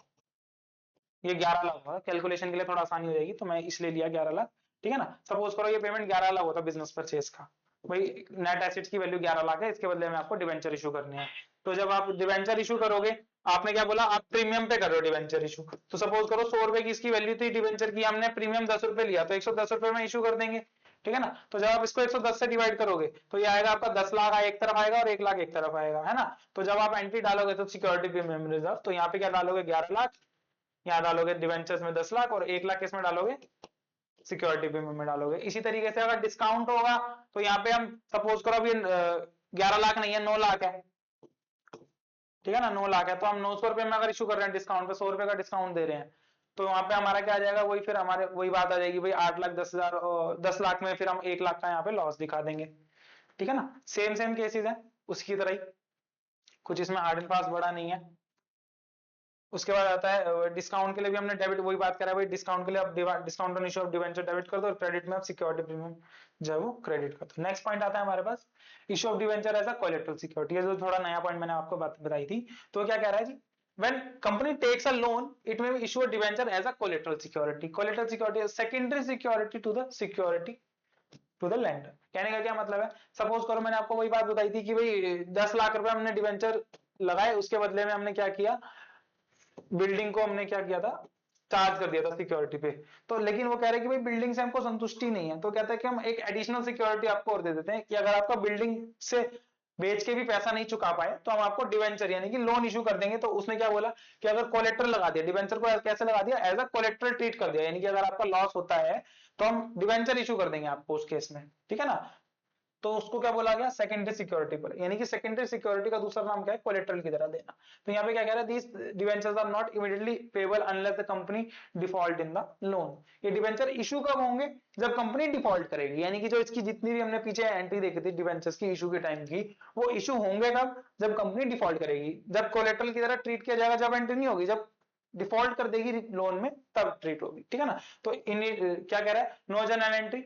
ये 11 लाख होगा, कैलकुलेशन के लिए थोड़ा आसानी हो जाएगी तो मैं इसलिए लिया 11 लाख, ठीक है ना। सपोज करो ये पेमेंट 11 लाख होता बिजनेस परचेज का, भाई नेट एसेट्स की वैल्यू 11 लाख है, इसके बदले में आपको डिवेंचर इशू करने हैं। तो जब आप डिवेंचर इशू करोगे, आपने क्या बोला, आप प्रीमियम पे कर रहे हो डिवेंचर इशू, तो सपोज करो 100 रुपए की इसकी वैल्यू थी डिवेंचर की, हमने प्रीमियम 10 रुपए लिया तो 110 रुपए में इशू कर देंगे, ठीक है ना। तो जब आप इसको 110 से डिवाइड करोगे तो ये आएगा आपका 10 लाख एक तरफ आएगा और 1 लाख एक तरफ आएगा, है ना। तो जब आप एंट्री डालोगे तो सिक्योरिटी प्रीमियम रिजर्व, तो यहाँ पे क्या डालोगे 11 लाख, यहाँ डालोगे डिवेंचर्स में 10 लाख और 1 लाख किसमें डालोगे, सिक्योरिटी प्रीमियम में डालोगे। इसी तरीके से अगर डिस्काउंट होगा तो यहाँ पे हम सपोज करो अभी 11 लाख नहीं है 9 लाख है, ठीक है ना, 9 लाख है, तो हम 900 रुपए में अगर इशू कर रहे हैं डिस्काउंट पे, 100 रुपए का डिस्काउंट दे रहे हैं, तो वहां पे हमारा क्या आ जाएगा, वही फिर हमारे वही बात आ जाएगी भाई 8 लाख 10,000 10 लाख में फिर हम 1 लाख का यहाँ पे लॉस दिखा देंगे, ठीक है ना। सेम सेम केसेस है उसकी तरह ही, कुछ इसमें हार्ड एंड फास्ट बड़ा नहीं है। उसके बाद आता है डिस्काउंट के लिए भी हमने डेबिट, वही बात करा भाई, डिस्काउंट के लिए आप discount on issue of debenture debit कर दो और क्रेडिट में आप सिक्योरिटी प्रीमियम जो है वो क्रेडिट कर दो। नेक्स्ट पॉइंट आता है हमारे पास issue of debenture as a collateral security, ये जो थोड़ा नया पॉइंट मैंने आपको बात बताई थी। तो क्या कह रहा है जी, when company takes a loan it may issue a debenture as a collateral security, collateral security is secondary security to the security to the lender. कहने का क्या मतलब है, सपोज करो मैंने आपको वही बात बताई थी कि भाई 10 लाख रुपए हमने डिवेंचर लगाए, उसके बदले में हमने क्या किया, बिल्डिंग को हमने क्या किया था, चार्ज कर दिया था सिक्योरिटी पे। तो लेकिन वो कह रहे हैं कि भाई बिल्डिंग से हमको संतुष्टि नहीं है, तो कहते हैं कि हम एक एडिशनल सिक्योरिटी आपको और दे देते हैं कि अगर आपका बिल्डिंग से बेच के भी पैसा नहीं चुका पाए तो हम आपको डिवेंचर यानी कि लोन इशू कर देंगे। तो उसने क्या बोला कि अगर कोलेट्रल लगा दिया, डिवेंचर को कैसे लगा दिया, एज अ कोलेट्रल ट्रीट कर दिया, यानी कि अगर आपका लॉस होता है तो हम डिवेंचर इशू कर देंगे आपको उस केस में, ठीक है ना। तो उसको क्या बोला गया, सेकेंडरी सिक्योरिटी पर, यानी कि सेकेंडरी सिक्योरिटी का दूसरा नाम क्या है, कोलेट्रल की तरह देना। तो यहाँ पे क्या कह रहा है, these debentures are not immediately payable unless the company default in the loan. ये डिवेंचर इशू कब होंगे, जब कंपनी डिफॉल्ट करेगी, यानी कि जो इसकी जितनी भी हमने पीछे एंट्री देखी थी डिवेंचर्स की इशू के टाइम की, वो इशू होंगे कब, जब कंपनी डिफॉल्ट करेगी। जब कोलेट्रल की तरह ट्रीट किया जाएगा जब एंट्री नहीं होगी, जब डिफॉल्ट कर देगी लोन में तब ट्रीट होगी, ठीक है ना। तो इन क्या कह रहा है, नो जनरल एंट्री,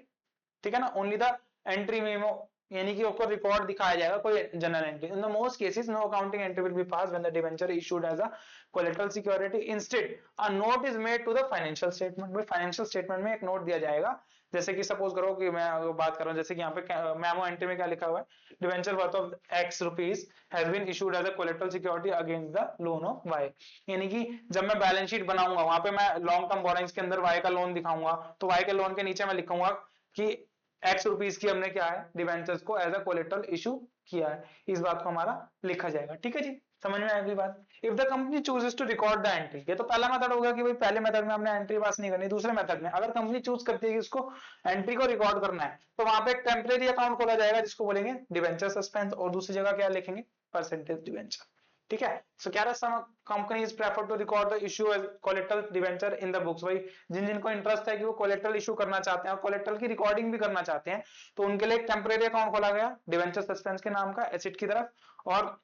ठीक है ना, ओनली द एंट्री मेमो, यानी कि आपको रिकॉर्ड दिखाया जाएगा कोई general entry. In the most cases no accounting entry will be pass when the debenture issued as a collateral security, instead a note is made to the financial statement. भाई financial statement में एक note दिया जाएगा, जैसे कि suppose करो कि मैं बात कर रहा हूं, जैसे कि यहाँ पे मेमो एंट्री में क्या लिखा हुआ है, debenture worth of x rupees has been issued as a collateral security against the loan of y। यानी कि जब मैं बैलेंस शीट बनाऊंगा वहां पे मैं लॉन्ग टर्म बोरोइंग्स के अंदर y का लोन दिखाऊंगा, तो y के लोन के नीचे मैं लिखूंगा कि x रुपीस की हमने क्या है, डिवेंचर्स को एज अ कोलेटरल इशू किया है, इस बात को हमारा लिखा जाएगा, ठीक है जी। समझ में आएगी बात। If the company chooses to record the entry, ये तो पहला मेथड होगा कि भाई पहले मेथड में हमने एंट्री पास नहीं करनी, दूसरे मेथड में अगर कंपनी चूज करती है कि उसको एंट्री को रिकॉर्ड करना है, तो वहां पे एक टेम्परेरी अकाउंट खोला जाएगा जिसको बोलेंगे डिवेंचर सस्पेंस, और दूसरी जगह क्या लिखेंगे, परसेंटेज डिवेंचर, ठीक है। सो कह रहा है some companies prefer to record the issue as collateral debenture in the books. भाई जिन जिनको इंटरेस्ट है कि वो कोलेटरल इशू करना चाहते हैं और कोलेटरल की रिकॉर्डिंग भी करना चाहते हैं, तो उनके लिए एक टेम्परेरी अकाउंट खोला गया डिवेंचर सस्पेंस के नाम का, एसेट की तरफ, और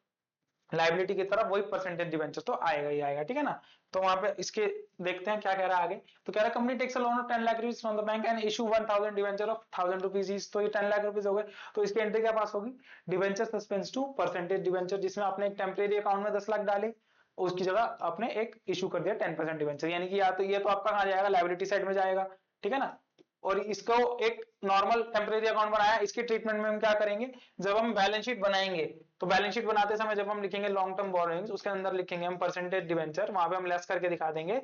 लाइबिलिटी की तरफ वही परसेंटेज डिवेंचर तो आएगा ही आएगा, ठीक है ना। तो वहां पे इसके देखते हैं क्या कह रहा है आगे। तो कह रहा है company takes a loan of 10 lakh rupees from the bank and issue 1000 debenture of 1000 rupees each, तो ये 10 लाख रुपीस हो गए। तो इसकी एंट्री क्या पास होगी, debenture suspense to percentage debenture, जिसमें आपने एक टेम्परेरी अकाउंट में 10 लाख डाले, उसकी जगह आपने एक इशू कर दिया 10% डिवेंचर, यानी कि या तो ये तो आपका कहां जाएगा, लायबिलिटी साइड में जाएगा, ठीक है ना। और इसको एक नॉर्मल टेम्परेरी अकाउंट बनाया, इसकी ट्रीटमेंट में हम क्या करेंगे, जब हम बैलेंस शीट बनाएंगे तो बैलेंस शीट बनाते समय जब हम लिखेंगे लॉन्ग टर्म बोरोइंग्स, उसके अंदर लिखेंगे हम परसेंटेज डिवेंचर, वहां पे हम लेस करके दिखा देंगे,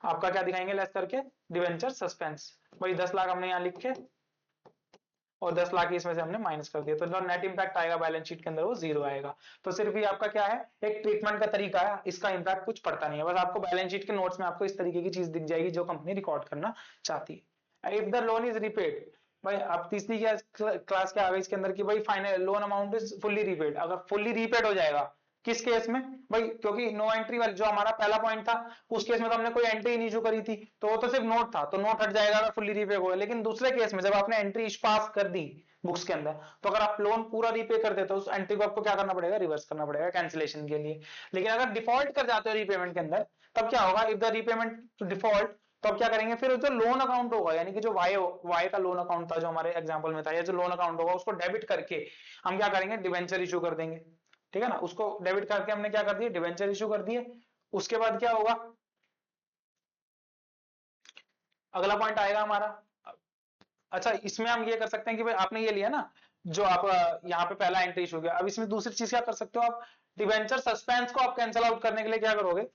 आपका क्या दिखाएंगे लेस करके, डिवेंचर सस्पेंस। वही 10 लाख हमने यहाँ लिख के और 10 लाख इसमें से हमने माइनस कर दिया, तो जो नेट इंपैक्ट आएगा बैलेंस शीट के अंदर वो 0 आएगा। तो सिर्फ ये आपका क्या है, एक ट्रीटमेंट का तरीका है, इसका इंपैक्ट कुछ पड़ता नहीं है, बस आपको बैलेंस शीट के नोट्स में आपको इस तरीके की चीज दिख जाएगी जो कंपनी रिकॉर्ड करना चाहती है। If the loan is repaid, भाई आप तीसरी क्लास के आ गई इसके अंदर की भाई final loan amount is fully repaid, अगर फुल्ली रीपेड हो जाएगा किस केस में भाई, क्योंकि नो एंट्री वाली जो हमारा पहला पॉइंट था उस केस में तो हमने कोई एंट्री नहीं इशू करी थी, तो वो तो सिर्फ नोट था, तो नोट हट जाएगा अगर फुल्ली रीपे हो गया। लेकिन दूसरे केस में जब आपने एंट्री पास कर दी बुक्स के अंदर, तो अगर आप लोन पूरा रीपे कर देते हो उस एंट्री को आपको क्या करना पड़ेगा, रिवर्स करना पड़ेगा कैंसिलेशन के लिए। लेकिन अगर डिफॉल्ट कर जाते हो रीपेमेंट के अंदर, तब क्या होगा, इफ द रीपेमेंट डिफॉल्ट, तो अब क्या करेंगे फिर जो लोन अकाउंट होगा, यानी कि जो वाई का लोन अकाउंट था जो हमारे एग्जांपल में था, या जो लोन अकाउंट होगा उसको डेबिट करके हम क्या करेंगे, डिवेंचर इशू कर देंगे। ठीक है ना, उसको डेबिट करके हमने क्या कर दिया, डिवेंचर इशू कर दिए। उसके बाद क्या होगा, अगला पॉइंट आएगा हमारा। अच्छा, इसमें हम ये कर सकते हैं कि भाई आपने ये लिया ना, जो आप यहाँ पे पहला एंट्री इशू किया, अब इसमें दूसरी चीज क्या कर सकते हो आप, डिवेंचर सस्पेंस को आप कैंसिल आउट करने के लिए क्या करोगे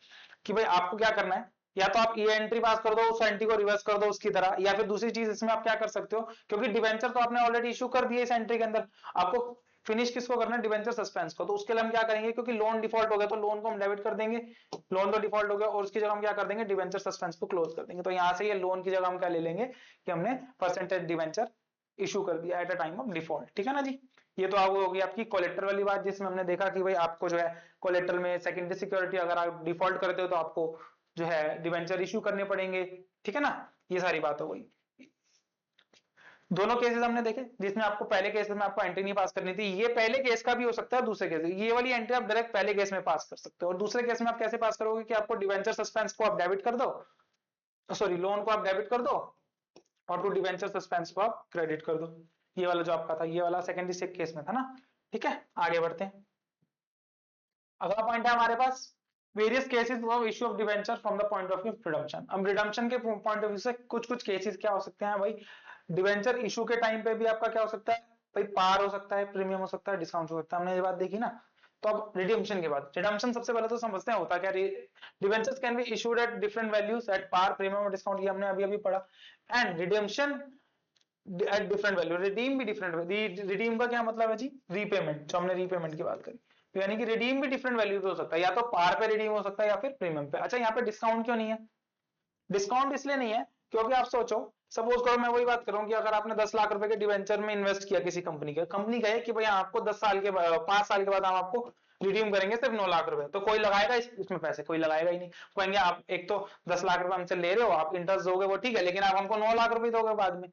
कि भाई आपको क्या करना है, या तो आप ये एंट्री पास कर दो, उस एंट्री को रिवर्स कर दो उसकी तरह, या फिर दूसरी चीज इसमें आप क्या कर सकते हो, क्योंकि डिवेंचर तो आपने ऑलरेडी इशू कर दिया इस एंट्री के अंदर, आपको फिनिश किसको करना है, डिवेंचर सस्पेंस को। तो उसके लिए हम क्या करेंगे, क्योंकि लोन डिफॉल्ट हो गया तो लोन को हम डेबिट कर देंगे, लोन तो डिफॉल्ट हो गया, और उसकी जगह हम क्या कर देंगे, डिवेंचर सस्पेंस को क्लोज कर देंगे। तो यहाँ से ये लोन की जगह हम क्या ले लेंगे कि हमने परसेंटेज डिवेंचर इशू कर दिया eight a time of default. ठीक है ना जी, ये तो आप होगी आपकी कोलेट्रल वाली बात, जिसमें हमने देखा कि भाई आपको जो है कोलेट्रल में सेकेंडरी सिक्योरिटी अगर आप डिफॉल्ट करते हो तो आपको जो है डिवेंचर इशू करने पड़ेंगे। ठीक है ना, ये सारी बात हो गई। दोनों केसेस हमने देखे जिसमें आपको पहले केस में आपको एंट्री नहीं पास करनी थी, ये पहले केस का भी हो सकता है, दूसरे केस ये वाली एंट्री आप डायरेक्ट पहले केस में पास कर सकते हो। और दूसरे केस में आप कैसे पास करोगे कि आपको डिवेंचर सस्पेंस को आप डेबिट कर दो, सॉरी लोन को आप डेबिट कर दो, और टू डिवेंचर सस्पेंस को आप क्रेडिट कर दो। ये वाला जो आपका था, ये वाला सेकेंडरी केस में था ना। ठीक है, आगे बढ़ते हैं। अगला पॉइंट है हमारे पास various cases of issue of debenture from the point of view of redemption. अब रिडम्पशन के पॉइंट ऑफ व्यू से कुछ कुछ केसेस क्या हो सकते हैं भाई, डिवेंचर इशू के टाइम पे भी आपका क्या हो सकता है भाई, पार हो सकता है, प्रीमियम हो सकता है, डिस्काउंट हो सकता है, हमने ये बात देखी ना। तो अब रिडम्पशन के बाद, रिडम्पशन सबसे पहले तो समझते हैं होता क्या, debentures can be issued at different values at par, premium or discount, ये हमने अभी अभी पढ़ा। And redemption at different value, redeem भी डिफरेंट, रिडीम का क्या मतलब है जी, रीपेमेंट, जो हमने रीपेमेंट की बात करी, तो यानी कि रिडीम भी डिफरेंट वैल्यू पे हो सकता है, या तो पार पे रिडीम हो सकता है या फिर प्रीमियम पे। अच्छा, यहाँ पे डिस्काउंट क्यों नहीं है, डिस्काउंट इसलिए नहीं है क्योंकि आप सोचो, सपोज करो मैं वही बात करूं कि अगर आपने 10 लाख रुपए के डिवेंचर में इन्वेस्ट किया किसी कंपनी के, कंपनी कहे कि भाई आपको 10 साल के 5 साल के बाद हम आपको रिडीम करेंगे सिर्फ 9 लाख रुपए, तो कोई लगाएगा इसमें पैसे, कोई लगाएगा ही नहीं। कहेंगे आप एक तो 10 लाख रुपए हमसे ले रहे हो, आप इंटरेस्ट दोगे वो ठीक है, लेकिन आप हमको 9 लाख रुपए दोगे बाद में,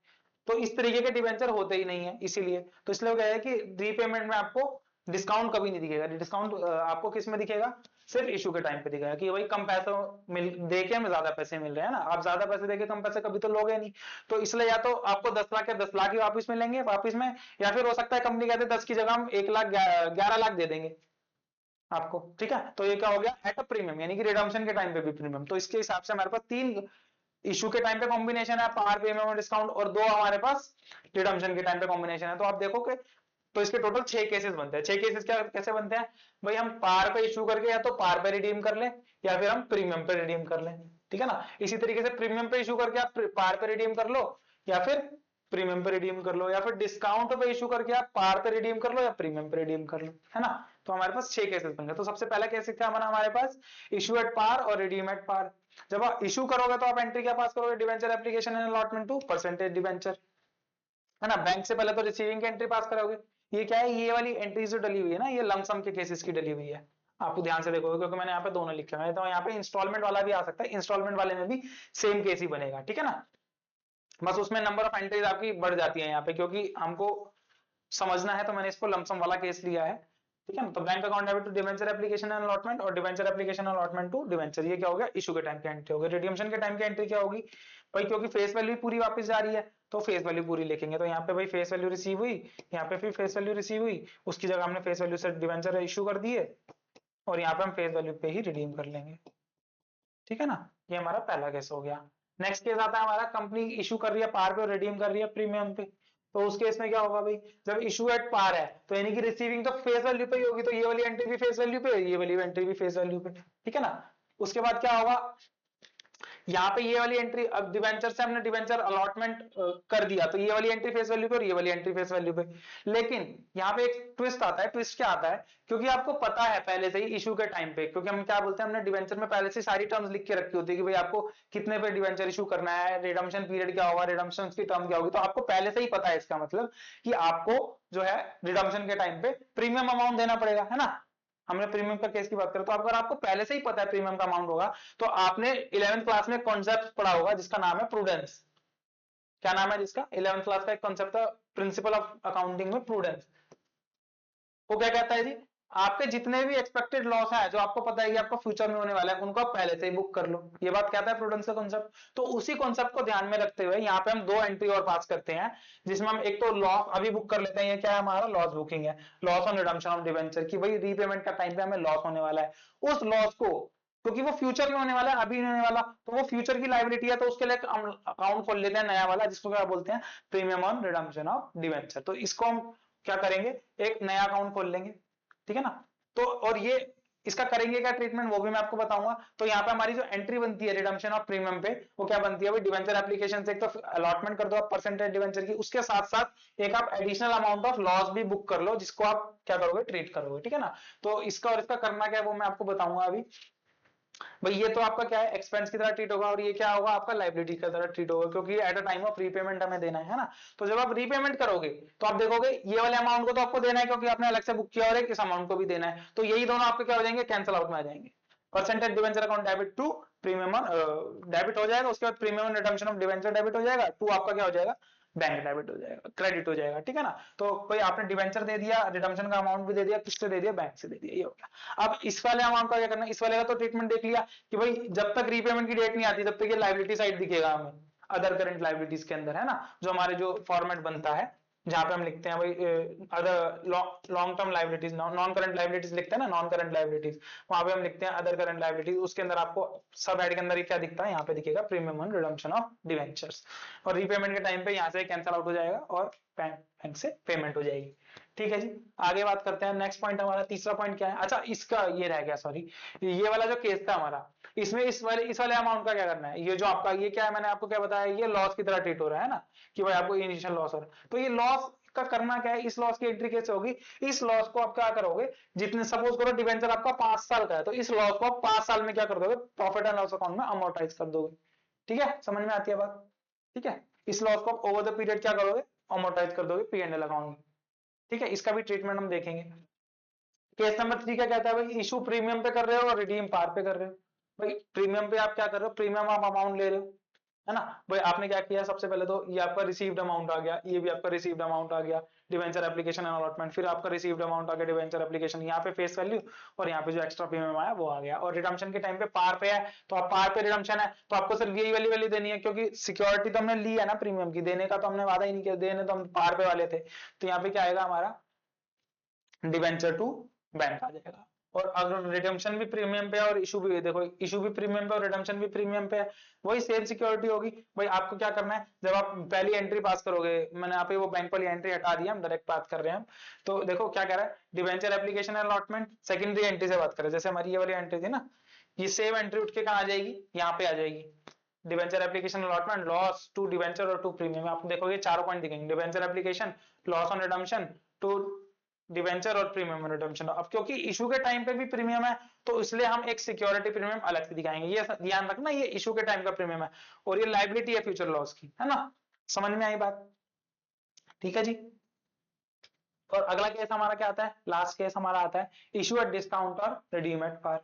तो इस तरीके के डिवेंचर होते ही नहीं है। इसीलिए तो इसलिए वो कह है कि रीपेमेंट में आपको डिस्काउंट कभी नहीं दिखेगा, डिस्काउंट आपको किस में दिखेगा, सिर्फ इशू के टाइम पे दिखेगा कि भाई कम पैसे मिल देके हमें ज्यादा पैसे मिल रहे हैं ना, आप ज्यादा पैसे देके कम पैसे कभी तो लोगे नहीं। तो इसलिए या तो आपको 10 लाख या 10 लाख ही वापस मिलेंगे वापस में, या फिर हो सकता है कंपनी कहते 10 की जगह हम 1 लाख 11 लाख दे देंगे आपको। ठीक है, तो ये क्या हो गया, एट अ प्रीमियम, यानी कि रिडम्पशन के टाइम पे भी प्रीमियम। तो इसके हिसाब से हमारे पास 3 इशू के टाइम पे कॉम्बिनेशन है, पार, प्रीमियम और डिस्काउंट, और 2 हमारे पास रिडम्पशन के टाइम पे कॉम्बिनेशन है। तो आप देखो कि तो इसके टोटल 6 केसेस बनते हैं। 6 केसेस क्या कैसे बनते हैं भाई, हम पार पे इशू करके या तो पार पे रिडीम कर ले, या फिर हम प्रीमियम पे रिडीम कर ले। ठीक है ना, इसी तरीके से प्रीमियम पे इशू करके आप पार पे रिडीम कर लो, या फिर प्रीमियम पे रिडीम कर लो, या फिर डिस्काउंट पे इशू करके आप पार पे रिडीम कर लो या प्रीमियम पे रिडीम कर लो, है ना। तो हमारे पास 6 केसेस बन गए। तो सबसे पहला केस क्या बना हमारे पास, इशू एट पार और रिडीम एट पार। जब आप इशू करोगे तो आप एंट्री क्या पास करोगे, debenture application and allotment to percentage debenture, है ना। बैंक से पहले तो रिसीविंग की एंट्री पास करोगे। ये क्या है, ये वाली एंट्री जो डली हुई है ना, ये लमसम के केसेस की डली हुई है। आपको ध्यान से देखोगे क्योंकि मैंने यहाँ पे दोनों लिखे हैं, तो यहाँ पे इंस्टॉलमेंट वाला भी आ सकता है, इंस्टॉलमेंट वाले में भी सेम केस ही बनेगा। ठीक है ना, बस उसमें नंबर ऑफ एंट्रीज आपकी बढ़ जाती है यहाँ पे, क्योंकि हमको समझना है तो मैंने इसको लमसम वाला केस लिया है। ठीक है ना, तो bank account debit to debenture application and allotment, और debenture application allotment to debenture, ये क्या हो गया, इशू के टाइम की एंट्री हो गई। रिडीम्पशन के टाइम की एंट्री क्या होगी भाई, क्योंकि फेस वैल्यू पूरी वापस जा रही है तो फेस वैल्यू पूरी लिखेंगे। तो यहाँ पे भाई फेस वैल्यू रिसीव हुई, यहाँ पे फिर फेस वैल्यू रिसीव हुई, उसकी जगह हमने फेस वैल्यू से डिवेंचर इशू कर दिए, और यहाँ पे हम फेस वैल्यू पे ही रिडीम कर लेंगे। ठीक है ना, ये हमारा पहला केस हो गया। नेक्स्ट केस आता है हमारा, कंपनी इशू कर रही है पार पे और रिडीम कर रही है प्रीमियम पे। तो उस केस में क्या होगा भाई, जब इशू एट पार है तो यानी कि रिसीविंग तो फेस वैल्यू पे ही होगी, तो ये वाली एंट्री भी फेस वैल्यू पे, ये वाली एंट्री भी फेस वैल्यू पे। ठीक है ना, उसके बाद क्या होगा, यहाँ पे ये वाली एंट्री, अब डिवेंचर से हमने डिवेंचर अलॉटमेंट कर दिया, तो ये वाली एंट्री फेस वैल्यू पे और ये वाली एंट्री फेस वैल्यू पे। लेकिन यहाँ पे एक ट्विस्ट आता है, ट्विस्ट क्या आता है, क्योंकि आपको पता है पहले से ही इशू के टाइम पे, क्योंकि हम क्या बोलते हैं, हमने डिवेंचर में पहले से सारी टर्म्स लिख के रखी होती है कि भाई आपको कितने पे डिवेंचर इशू करना है, रिडम्पशन पीरियड क्या होगा, रिडम्पशन की टर्म क्या होगी, तो आपको पहले से ही पता है। इसका मतलब कि आपको जो है रिडम्पशन के टाइम पे प्रीमियम अमाउंट देना पड़ेगा, है ना। हमने प्रीमियम का केस की बात करें तो अगर आपको पहले से ही पता है प्रीमियम का अमाउंट होगा तो आपने 11th क्लास में कॉन्सेप्ट पढ़ा होगा जिसका नाम है प्रूडेंस। क्या नाम है जिसका? 11th क्लास का एक कॉन्सेप्ट था प्रिंसिपल ऑफ अकाउंटिंग में, प्रूडेंस। वो क्या कहता है जी, आपके जितने भी एक्सपेक्टेड लॉस है जो आपको पता है कि आपको फ्यूचर में होने वाला है उनको आप पहले से ही बुक कर लो। ये बात कहता है प्रूडेंस का कॉन्सेप्ट। तो उसी कॉन्सेप्ट को ध्यान में रखते हुए यहाँ पे हम दो एंट्री और पास करते हैं जिसमें हम एक तो लॉस अभी बुक कर लेते हैं। ये क्या है हमारा? लॉस बुकिंग है, loss on redemption of debenture की भाई रीपेमेंट का टाइम पे हमें लॉस होने वाला है। उस लॉस को, क्योंकि वो फ्यूचर में होने वाला है अभी नहीं होने वाला, तो वो फ्यूचर की लायबिलिटी है, तो उसके लिए अकाउंट खोल लेते हैं नया वाला जिसको क्या बोलते हैं? Premium on redemption of debenture. तो इसको हम क्या करेंगे? एक नया अकाउंट खोल लेंगे, ठीक है ना। तो और ये इसका करेंगे क्या ट्रीटमेंट वो भी मैं आपको बताऊंगा। तो यहाँ पे हमारी जो एंट्री बनती है रिडम्पशन ऑफ प्रीमियम पे वो क्या बनती है? डिवेंचर एप्लीकेशन से एक तो अलॉटमेंट कर दो आप परसेंटेज डिवेंचर की, उसके साथ साथ एक आप एडिशनल अमाउंट ऑफ लॉस भी बुक कर लो जिसको आप क्या करोगे? ट्रीट करोगे, ठीक है ना। तो इसका और इसका करना क्या है वो मैं आपको बताऊंगा अभी। भाई ये तो आपका क्या है? एक्सपेंस की तरह ट्रीट होगा और ये क्या होगा? आपका लाइबिलिटी की तरह ट्रीट होगा, क्योंकि eight a time of repayment हमें देना है ना। तो जब आप रीपेमेंट करोगे तो आप देखोगे ये वाले अमाउंट को तो आपको देना है क्योंकि आपने अलग से बुक किया, और एक इस अमाउंट को भी देना है, तो यही दोनों आपके क्या हो जाएंगे? कैंसिल आउट में आ जाएंगे। Percentage debenture account debit to premium debit हो जाएगा, उसके बाद premium redemption of debenture debit हो जाएगा, टू आपका क्या हो जाएगा? बैंक डेबिट हो जाएगा, क्रेडिट हो जाएगा, ठीक है ना। तो कोई आपने डिवेंचर दे दिया, रिडम्पशन का अमाउंट भी दे दिया, किससे दे दिया? बैंक से दे दिया, ये हो गया। अब इस वाले अमाउंट का क्या करना है? इस वाले का तो ट्रीटमेंट देख लिया कि भाई जब तक रीपेमेंट की डेट नहीं आती तब तक ये लायबिलिटी साइड दिखेगा हमें अदर करंट लायबिलिटीज के अंदर, है ना। जो हमारे जो फॉर्मेट बनता है जहां पे हम लिखते हैं भाई other long term liabilities, non current liabilities लिखते हैं ना, नॉन करंट लायबिलिटीज, वहां पे हम लिखते हैं अदर करंट लायबिलिटीज। उसके अंदर आपको सब हेड के अंदर क्या दिखता है? यहाँ पे दिखेगा premium on redemption of debentures, और रीपेमेंट के टाइम पे यहाँ से कैंसिल आउट हो जाएगा और बैंक से पेमेंट हो जाएगी, ठीक है जी। आगे बात करते हैं। नेक्स्ट पॉइंट हमारा तीसरा पॉइंट क्या है? अच्छा इसका ये रह गया, सॉरी, ये वाला जो केस था हमारा, इसमें इस वाले अमाउंट का क्या करना है? ये जो आपका ये क्या है, मैंने आपको क्या बताया, ये लॉस की तरह ट्रीट हो रहा है ना, कि भाई आपको इनिशियल लॉस हो रहा है। तो ये लॉस का करना क्या है? इस लॉस की एंट्री कैसे होगी? इस लॉस को आप क्या करोगे? जितने सपोज करो डिवेंचर आपका 5 साल का है, तो इस लॉस को आप 5 साल में क्या कर दोगे? प्रॉफिट एंड लॉस अकाउंट में अमोर्टाइज कर दोगे, ठीक है। समझ में आती है बात? ठीक है, इस लॉस को ओवर द पीरियड क्या करोगे? अमोर्टाइज कर दोगे P&L अकाउंट में, ठीक है। इसका भी ट्रीटमेंट हम देखेंगे। केस नंबर 3 क्या कहता है? भाई इशू प्रीमियम पे कर रहे हो और रिडीम पार पे कर रहे हो। भाई प्रीमियम पे आप क्या कर रहे हो? प्रीमियम आप अमाउंट ले रहे हो, है ना। भाई आपने क्या किया? सबसे पहले तो ये आपका रिसीव्ड अमाउंट आ गया, ये भी आपका रिसीव्ड अमाउंट आ गया, डिवेंचर एप्लीकेशन एंड अलॉटमेंट, फिर आपका रिसीव्ड अमाउंट आ गया, डिवेंचर एप्लीकेशन, यहाँ पे फेस वैल्यू, और यहाँ पे जो एक्स्ट्रा प्रीमियम आया वो आ गया। और रिडम्पशन के टाइम पे पार पे है, तो आप पार पे रिडम्पशन है तो आपको सिर्फ यही वाली वैल्यू देनी है, क्योंकि सिक्योरिटी तो हमने ली है ना प्रीमियम की, देने का तो हमने वादा ही नहीं किया, देने तो हम पार पे वाले थे। तो यहाँ पे क्या आएगा हमारा? डिवेंचर टू बैंक आ जाएगा। और अगर रिडम्पशन भी प्रीमियम पे है और इशू भी, देखो इशू भी प्रीमियम पे और रिडम्पशन भी प्रीमियम पे है, वही सेम सिक्योरिटी होगी। भाई आपको क्या करना है? जब आप पहली एंट्री पास करोगे, मैंने यहाँ पे वो बैंक वाली एंट्री हटा दी, हम डायरेक्ट बात कर रहे हैं। तो देखो क्या कह रहा है? Debenture application allotment secondary entry से बात करें, जैसे हमारी ये वाली एंट्री थी ना, ये सेम एंट्री उठ के कहाँ आ जाएगी? यहाँ पे आ जाएगी। Debenture application allotment, loss to debenture और टू प्रीमियम, आप देखोगे चारों पॉइंट दिखेंगे, debenture application, loss on redemption, to debenture और प्रीमियम रिडम्पशन। अब क्योंकि इशू के टाइम पे भी प्रीमियम है तो इसलिए हम एक सिक्योरिटी प्रीमियम अलग से दिखाएंगे। ये ध्यान रखना, ये इशू के टाइम का प्रीमियम है और ये लायबिलिटी है फ्यूचर लॉस की, है ना। समझ में आई बात? ठीक है जी। और अगला केस हमारा क्या आता है? लास्ट केस हमारा आता है इशू एट डिस्काउंट और रिडीम एट पार।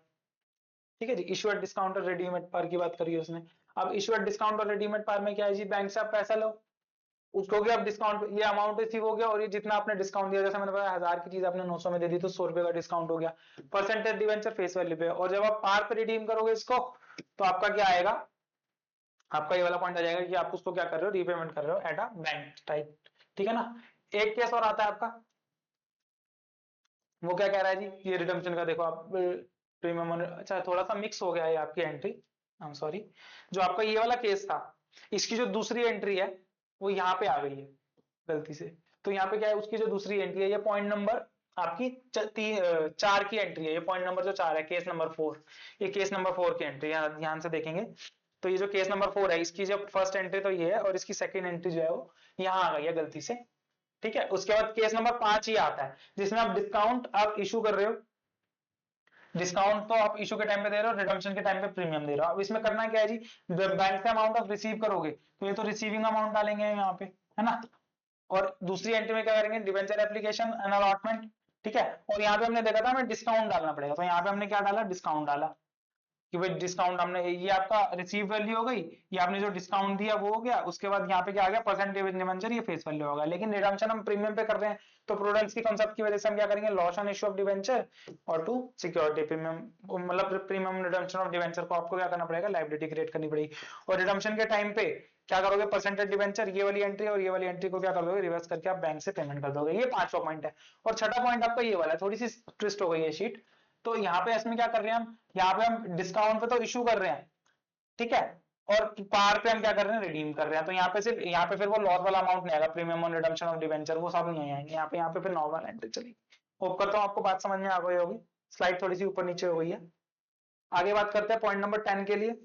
ठीक है जी, इशू एट डिस्काउंट और रिडीम एट पार की बात करी उसने। अब इशू एट डिस्काउंट और रिडीम एट पार में क्या है जी? बैंक से आप पैसा लो, उसको भी आप डिस्काउंट, ये अमाउंट रिसीव हो गया और ये जितना आपने डिस्काउंट दिया, जैसे मैंने बताया 1000 की चीज आपने 900 में दे दी तो 100 रुपए का डिस्काउंट हो गया, परसेंटेज डिवेंचर फेस वैल्यू पे। और जब आप पार पे रिडीम करोगे इसको तो आपका क्या आएगा? आपका ये वाला पॉइंट आ जाएगा कि आप उसको क्या कर रहे हो? रीपेमेंट कर रहे हो एट अ बैंक टाइप, ठीक है ना। एक केस और आता है आपका, वो क्या कह रहा है जी? ये रिडम्पशन का देखो आप, प्रीमियम, अच्छा थोड़ा सा मिक्स हो गया है आपकी एंट्री, आई एम सॉरी। जो आपका ये वाला केस था, इसकी जो दूसरी एंट्री है वो यहाँ पे आ गई है गलती से। तो यहाँ पे क्या है? उसकी जो दूसरी एंट्री है, ये पॉइंट नंबर आपकी 4 की एंट्री है, ये पॉइंट नंबर जो 4 है, केस नंबर 4, ये केस नंबर 4 की एंट्री, यहाँ ध्यान से देखेंगे तो ये जो केस नंबर 4 है, इसकी जो फर्स्ट एंट्री तो ये है और इसकी सेकंड एंट्री जो है वो यहाँ आ गई है गलती से, ठीक है। उसके बाद केस नंबर 5 ही आता है जिसमें आप डिस्काउंट आप इशू कर रहे हो, डिस्काउंट तो आप इशू के टाइम पे दे रहे हो, रिडम्पशन के टाइम पे प्रीमियम दे रहे हो। अब इसमें करना क्या है जी? बैंक से अमाउंट आप रिसीव करोगे तो ये तो रिसीविंग अमाउंट डालेंगे यहाँ पे, है ना। और दूसरी एंट्री में क्या करेंगे? डिवेंचर एप्लीकेशन एंड अलॉटमेंट, ठीक है। और यहाँ पे हमने देखा था हमें डिस्काउंट डालना पड़ेगा, तो यहाँ पे हमने क्या डाला, डिस्काउंट डाला कि भाई डिस्काउंट हमने, ये आपका रिसीव वैल्यू हो गई, ये आपने जो डिस्काउंट दिया वो हो गया, उसके बाद यहाँ पे क्या आ गया, परसेंटेज डिवेंचर, ये फेस वैल्यू होगा। लेकिन रिडम्पशन हम प्रीमियम पे कर रहे हैं, तो प्रूडेंस की कंसेप्ट की वजह से हम क्या करेंगे, loss on issue of debenture और टू सिक्योरिटी प्रीमियम, मतलब प्रीमियम रिडम्पशन ऑफ डिवेंचर को आपको क्या करना पड़ेगा, लायबिलिटी क्रिएट करनी पड़ेगी। और रिडम्पशन के टाइम पे क्या करोगे, परसेंटेज डिवेंचर, ये वाली एंट्री और ये वाली एंट्री को क्या कर दोगे, रिवर्स करके आप बैंक से पेमेंट कर दोगे। ये 5वां पॉइंट है। और छठा पॉइंट आपका ये वाला है, थोड़ी सी ट्विस्ट हो गई है शीट। तो यहाँ पे इसमें क्या कर रहे हैं हम, यहाँ पे हम डिस्काउंट पे तो इशू कर रहे हैं, ठीक है, और पार पे हम क्या कर रहे हैं, रिडीम कर रहे हैं। तो यहाँ पे सिर्फ, यहाँ पे फिर वो लॉस वाला अमाउंट नहीं आएगा, premium on redemption of debenture, वो सब नहीं आएंगे यहाँ पे फिर नॉर्मल एंट्री चलेगी। होप करता हूँ आपको बात समझ में आ गई होगी। स्लाइड थोड़ी सी ऊपर नीचे हो गई है। आगे बात करते हैं पॉइंट नंबर 10 के लिए।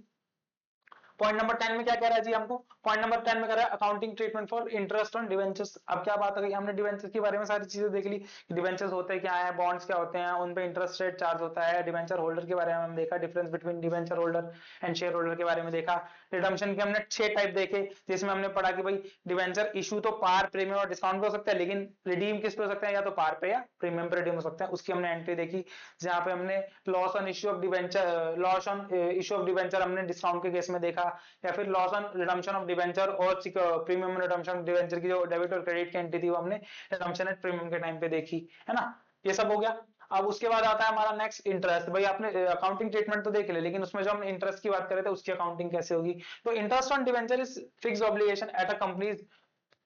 पॉइंट नंबर 10 में क्या कह रहा है जी हमको, पॉइंट नंबर 10 में कह रहा है accounting treatment for interest on debentures. अब क्या बात है, हमने डिवेंचर्स के बारे में सारी चीजें देख ली, डिवेंचर्स होते क्या है, बॉन्ड्स क्या होते हैं, उन पे इंटरेस्ट रेट चार्ज होता है, डिवेंचर होल्डर के बारे में हमने देखा, difference between debenture holder and share holder के बारे में देखा। रिडम्पशन के हमने 6 टाइप देखे, जिसमें हमने पढ़ा कि भाई डिवेंचर इशू तो पार, प्रीमियम और डिस्काउंट पे हो सकता है, लेकिन रिडीम किस पे हो सकता है, या तो पार पे या प्रीमियम पे रिडीम हो सकता है। उसकी हमने एंट्री देखी, जहां पे हमने loss on issue of debenture, loss on issue of debenture हमने डिस्काउंट के केस में देखा, या फिर loss on redemption of debenture और प्रीमियम रिडम्पशन ऑफ डिवेंचर की जो डेबिट और क्रेडिट की एंट्री थी वो हमने रिडम्पशन एट प्रीमियम के टाइम पे देखी, है ना। ये सब हो गया। अब उसके बाद आता है हमारा नेक्स्ट इंटरेस्ट। भाई आपने अकाउंटिंग ट्रीटमेंट तो देख लिया, लेकिन उसमें जो हम इंटरेस्ट की बात कर रहे थे उसकी अकाउंटिंग कैसे होगी। तो interest on debenture is fixed obligation at a company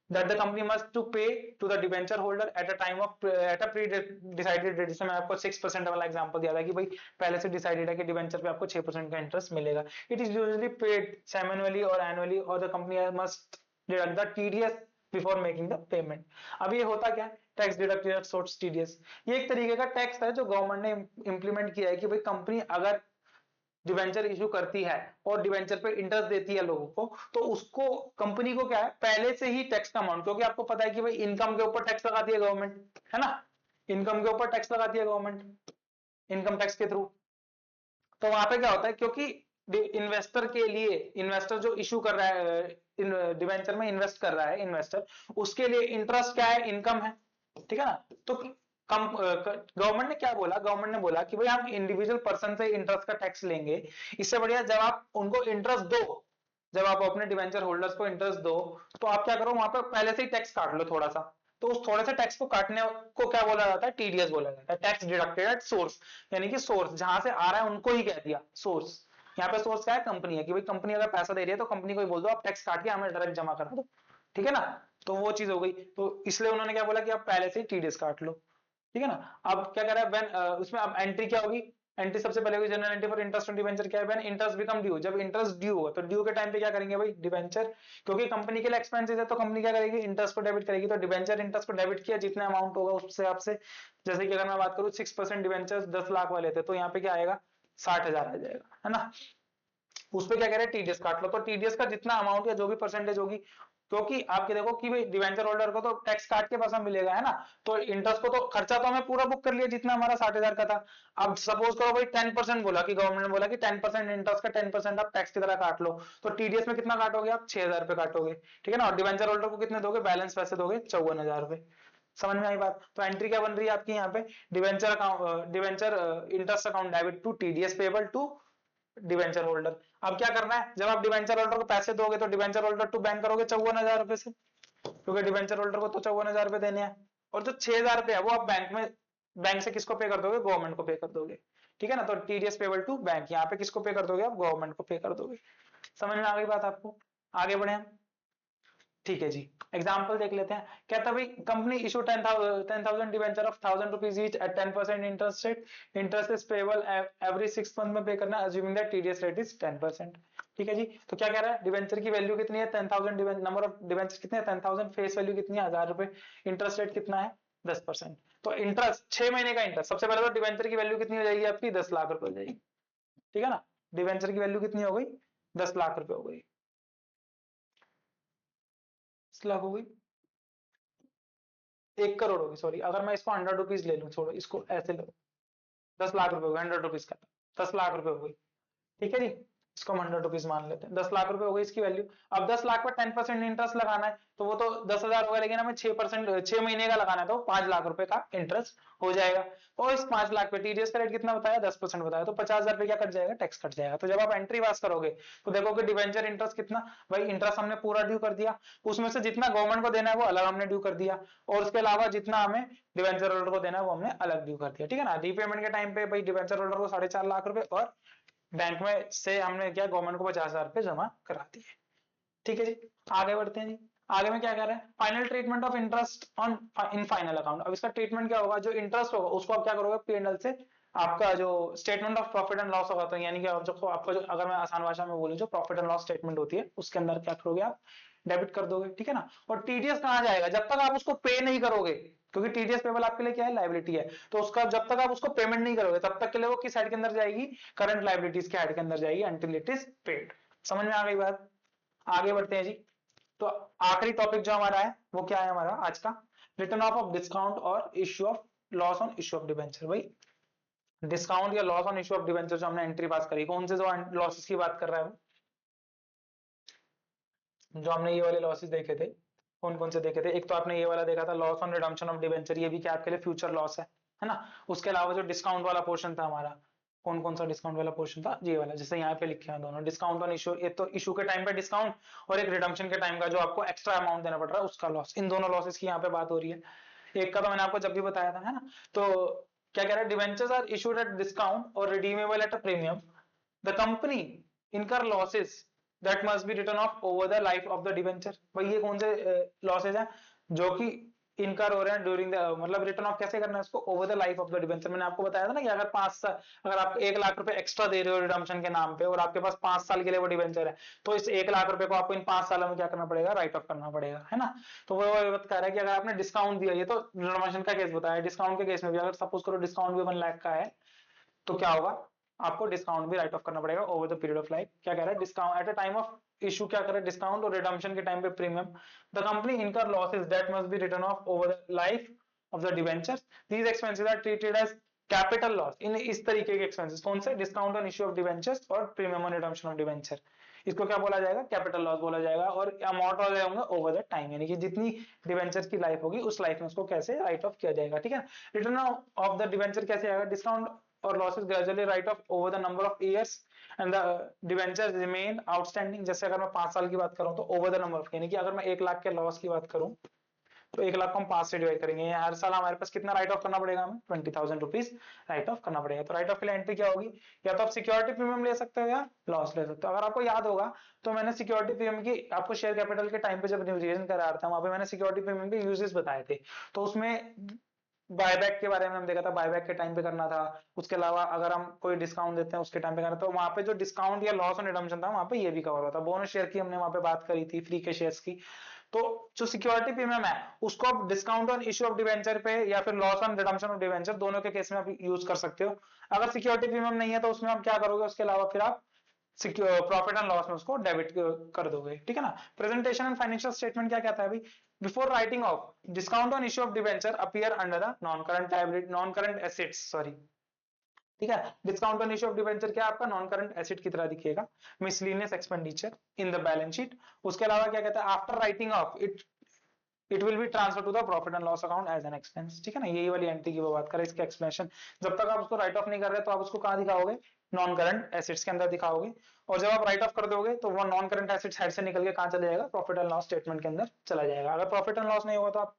that the company must to pay to the debenture holder at a time of at a pre decided date। जैसे मैं आपको 6% वाला एग्जांपल दिया था कि भाई पहले से डिसाइडेड है कि डिवेंचर पे आपको 6% का इंटरेस्ट मिलेगा। इट इज यूजुअली पेड सेमेनुअली और एनुअली, और the company must deduct the TDS before making the payment. अब ये होता क्या है, टैक्स डिडक्टेड सोर्स टीडीएस, ये एक तरीके का टैक्स है जो गवर्नमेंट ने इंप्लीमेंट किया है कि भाई कंपनी अगर डिवेंचर इशू करती है और डिवेंचर पे इंटरेस्ट देती है लोगों को, तो उसको, कंपनी को क्या है, पहले से ही टैक्स का अमाउंट, क्योंकि आपको पता है कि भाई इनकम के ऊपर टैक्स लगाती है गवर्नमेंट, है ना, इनकम के ऊपर टैक्स लगाती है गवर्नमेंट इनकम टैक्स के थ्रू। तो वहां पे क्या होता है, क्योंकि इन्वेस्टर के लिए, इन्वेस्टर जो इशू कर रहा है डिवेंचर में इन्वेस्ट कर रहा है इन्वेस्टर, उसके लिए इंटरेस्ट क्या है, इनकम है, ठीक है ना। तो गवर्नमेंट ने क्या बोला, गवर्नमेंट ने बोला कि भाई हम इंडिविजुअल पर्सन से इंटरेस्ट का टैक्स लेंगे, इससे बढ़िया जब आप उनको इंटरेस्ट दो, जब आप अपने डिवेंचर होल्डर्स को इंटरेस्ट दो, तो आप क्या करो, वहां पर पहले से ही टैक्स काट लो थोड़ा सा। तो उस थोड़े से टैक्स को काटने को क्या बोला जाता है, टीडीएस बोला जाता है, टैक्स डिडक्टेड एट सोर्स। यानी कि सोर्स जहां से आ रहा है उनको ही कह दिया सोर्स। यहाँ पे सोर्स क्या है, कंपनी है, कि भाई कंपनी अगर पैसा दे रही है तो कंपनी को ही बोल दो आप टैक्स काट के हमें डायरेक्ट जमा करा दो, ठीक है ना। तो वो चीज हो गई, तो इसलिए उन्होंने क्या बोला कि आप पहले से ही टीडीएस काट लो, ठीक है ना। अब क्या कह रहा है, व्हेन उसमें अब एंट्री क्या होगी, एंट्री सबसे पहले होगी general entry for interest on debenture, क्या है, व्हेन इंटरेस्ट बिकम ड्यू, जब इंटरेस्ट ड्यू हो, तो ड्यू के टाइम पे क्या करेंगे भाई, डिवेंचर, क्योंकि कंपनी के लिए एक्सपेंसेस है तो कंपनी क्या करेगी, इंटरेस्ट को डेबिट करेगी। तो डिवेंचर इंटरेस्ट को डेबिट किया, जितना अमाउंट होगा उससे आपसे, जैसे कि अगर मैं बात करूं 6% डिवेंचर 10 लाख वाले थे, तो यहाँ पे क्या आएगा, 60,000 आ जाएगा, है ना। उस पे क्या कह रहे हैं, टीडीएस काट लो। तो टीडीएस का जितना अमाउंट या जो भी परसेंटेज होगी, क्योंकि आपके देखो कि भाई डिवेंचर होल्डर को तो टैक्स काट के पैसा मिलेगा, है ना। तो इंटरेस्ट को तो खर्चा तो हमें पूरा बुक कर लिया जितना हमारा 60,000 का था। अब सपोज करो भाई 10% बोला, कि गवर्नमेंट ने बोला कि 10% इंटरेस्ट का 10% आप टैक्स की तरह काट लो, तो टीडीएस में कितना काटोगे आप, 6,000 रुपए काटोगे, ठीक है ना। और डिवेंचर होल्डर को कितने दोगे, बैलेंस पैसे दोगे 54,000 रुपए। समझ में आई बात। तो एंट्री क्या बन रही है आपकी यहाँ पे, debenture account, debenture interest account debit to TDS payable to debenture holder. अब क्या करना है, जब आप डिवेंचर होल्डर को पैसे दोगे तो डिवेंचर होल्डर टू बैंक करोगे 54,000 रुपए से, क्योंकि डिवेंचर होल्डर को तो 54,000 रुपए देने हैं। और जो 6,000 रुपए है वो आप बैंक में, बैंक से किसको पे कर दोगे, गवर्नमेंट को पे कर दोगे, ठीक है ना। तो टीडीएस पेबल टू बैंक, यहाँ पे किसको पे कर दोगे आप, गवर्नमेंट को पे कर दोगे। समझ में आ गई बात आपको। आगे बढ़े हम, ठीक है जी। एग्जाम्पल देख लेते हैं। कहता भाई company issue 10,000 debenture of 1,000 rupees each eight 10% interest rate, interest is payable every 6 month में पे करना, assuming that TDS rate is 10%। ठीक है जी। तो क्या कह रहा है, डिवेंचर की वैल्यू कितनी है 10,000, नंबर ऑफ डिवेंचर कितने हैं 10,000, फेस वैल्यू कितनी है 1,000 रुपए, इंटरेस्ट रेट कितना है 10%। तो इंटरेस्ट 6 महीने का इंटरेस्ट, सबसे पहले तो डिवेंचर की वैल्यू कितनी हो जाएगी आपकी 10 लाख रुपए हो जाएगी, ठीक है ना। डिवेंचर की वैल्यू कितनी हो गई 10 लाख रुपए हो गई, 10 लाख हो गई, 1 करोड़ होगी, सॉरी। अगर मैं इसको 100 रुपीज ले लूं, छोड़ो इसको, ऐसे लो, 10 लाख रुपए हो गए, 100 रुपीज का 10 लाख रुपए हो गई, ठीक है जी। इसको हम 100 रुपीज मान लेते हैं, 10 लाख रुपए हो गई इसकी वैल्यू। अब 10 लाख पर 10% इंटरेस्ट लगाना है तो वो तो 10,000 होगा, लेकिन हमें 6% 6 महीने का लगाना है तो 5 लाख रुपए का इंटरेस्ट हो जाएगा। और इस 5 लाख पे टीडीएस का रेट कितना बताया, 10% बताया, तो 50,000 रुपए क्या कट जाएगा, टैक्स कट जाएगा। तो जब आप एंट्री पास करोगे तो देखोगे डिवेंचर इंटरेस्ट कितना, भाई इंटरेस्ट हमने पूरा ड्यू कर दिया, उसमें से जितना गवर्नमेंट को देना है वो अलग हमने ड्यू कर दिया, और उसके अलावा जितना हमें डिवेंचर होल्डर को देना है वो हमने अलग ड्यू कर दिया, ठीक है ना। रीपेमेंट के टाइम पे भाई डिवेंचर होल्डर को 4.5 लाख रुपए और बैंक में से हमने क्या गवर्नमेंट को 50,000 रुपए जमा करा दिए, ठीक है जी। आगे बढ़ते हैं जी, आगे में क्या कह रहे हैं, final treatment of interest on in final account. अब इसका ट्रीटमेंट क्या होगा, जो इंटरेस्ट होगा उसको आप क्या करोगे, P&L से आपका जो statement of profit and loss होगा, तो यानी कि आपको जो अगर मैं आसान भाषा में बोलूं जो प्रॉफिट एंड लॉस स्टेटमेंट होती है उसके अंदर क्या करोगे आप, डेबिट कर दोगे, ठीक है ना। और टीडीएस कहां जाएगा, जब तक आप उसको पे नहीं करोगे, क्योंकि टीडीएस पेबल आपके लिए क्या है, लायबिलिटी है, तो उसका जब तक आप उसको पेमेंट नहीं करोगे तब तक के लिए वो किस हेड के अंदर जाएगी, करंट लायबिलिटीज के हेड के अंदर जाएगी, अंटिल इट इज पेड। समझ में आ गई बात। आगे बढ़ते हैं जी। तो आखिरी टॉपिक जो हमारा है वो क्या है हमारा आज का, रिटर्न ऑफ डिस्काउंट और issue of loss on issue of debenture. भाई डिस्काउंट या loss on issue of debenture जो हमने एंट्री पास करी, कौन से जो लॉसेस की बात कर रहा है वो, जो हमने ये वाले लॉसेस देखे थे, कौन कौन से देखे थे, एक तो आपने ये वाला देखा था loss on redemption of debenture, ये भी क्या आपके लिए फ्यूचर लॉस है ना। उसके अलावा जो डिस्काउंट वाला पोर्शन था हमारा, कौन कौन सा डिस्काउंट वाला पोर्शन था, ये वाला जैसे यहाँ पे लिखे हैं दोनों, डिस्काउंट ऑन इशू, एक तो इशू के टाइम पे डिस्काउंट और एक रिडम्पशन के टाइम का जो आपको एक्स्ट्रा अमाउंट देना पड़ रहा है उसका लॉस, इन दोनों लॉसेस की यहाँ पे बात हो रही है। एक का तो मैंने आपको जब भी बताया था, है ना। तो क्या कह रहा है, debentures are issued at discount और redeemable at a premium, the company incur losses that must be written off over the life of the debenture. भाई ये कौन से लॉसेस हैं जो कि इनकर हो रहे हैं ड्यूरिंग द, मतलब रिटर्न ऑफ कैसे करना है इसको, over the life of the debenture. मैंने आपको बताया था ना कि अगर 5 साल, अगर आप 1 लाख रुपए एक्स्ट्रा दे रहे हो रिडम्पशन के नाम पे और आपके पास 5 साल के लिए वो डिबेंचर है, तो इस 1 लाख रुपए को आपको इन 5 सालों में क्या करना पड़ेगा, राइट ऑफ करना पड़ेगा, है ना। तो वो बता रहा है कि अगर आपने डिस्काउंट दिया, ये तो रिडम्पशन का केस बताया, डिस्काउंट के केस में भी अगर सपोज करो डिस्काउंट भी 1 लाख का है तो क्या होगा, आपको डिस्काउंट भी राइट ऑफ करना पड़ेगा over the period of life. क्या कह रहा है, discount at a time of issue क्या करे, डिस्काउंट और रिडम्पशन के टाइम पे premium, the company incur losses that must be written off over the life of the debenture, these expenses are treated as capital loss. इन इस तरीके के expenses कौन से, discount on issue of debentures और premium on redemption of debenture, इसको क्या बोला जाएगा, कैपिटल लॉस बोला जाएगा। और अमाउंट हो जाएगा ओवर द टाइम, यानी कि जितनी डिबेंचर की लाइफ होगी उस लाइफ में उसको कैसे राइट ऑफ किया जाएगा, ठीक है। रिटर्न ऑफ द डिबेंचर कैसे आएगा, डिस्काउंट और losses gradually write off over the number of years and the debenture remain outstanding। जैसे अगर मैं 5 साल की बात करूं तो over the number of, यानी कि अगर मैं 1 लाख के लॉस की बात करूं तो 1 लाख को हम 5 से डिवाइड करेंगे, हर साल हमारे पास कितना राइट ऑफ करना पड़ेगा, हमें 20,000 रुपीज राइट ऑफ करना पड़ेगा। तो राइट ऑफ के लिए एंट्री क्या होगी, या तो आप सिक्योरिटी प्रीमियम ले सकते हो या लॉस ले सकते हो। अगर आपको याद होगा तो मैंने सिक्योरिटी प्रीमियम की आपको शेयर कैपिटल के टाइम पे जब रिवीजन करा रहा था वहां पे मैंने सिक्योरिटी प्रीमियम के यूजेस बताए थे। तो उसमें बायबैक के बारे में हम देखा था, बायबैक के टाइम पे करना था, उसके अलावा अगर हम कोई डिस्काउंट देते हैं उसके टाइम पे करना, तो वहां पे जो डिस्काउंट या लॉस ऑन रिडम्पशन था वहां पे ये भी कवर हुआ था। बोनस शेयर की हमने वहां पे बात करी थी, फ्री के शेयर्स की। तो जो सिक्योरिटी प्रीमियम है उसको आप discount on issue of debenture पे या फिर loss on redemption of debenture दोनों के केस में आप यूज कर सकते हो। अगर सिक्योरिटी प्रीमियम नहीं है तो उसमें आप क्या करोगे, उसके अलावा फिर आप प्रॉफिट एंड लॉस में उसको डेबिट कर दोगे, ठीक है ना। प्रेजेंटेशन एंड फाइनेंशियल स्टेटमेंट क्या कहता है भाई, before writing off discount on issue of debenture appear under the non current liability, non current assets, sorry, ठीक है। Discount on issue of debenture क्या आपका नॉन करंट एसेट की तरह दिखेगा, miscellaneous expenditure in the balance sheet. उसके अलावा क्या कहता है, after writing off it will be transfer to the profit and loss account as an expense, ठीक है ना। यही वाली एंट्री की वो बात करें, इसके एक्सप्लेनेशन जब तक आप उसको राइट ऑफ नहीं कर रहे तो आप उसको कहां दिखाओगे, नॉन करंट एसेट्स के अंदर दिखाओगे। और जब आप राइट ऑफ कर दोगे तो वो नॉन करंट एसेट्स हेड से निकल के कहां चला जाएगा, प्रॉफिट एंड लॉस स्टेटमेंट के अंदर चला जाएगा। अगर प्रॉफिट एंड लॉस नहीं होगा तो आप,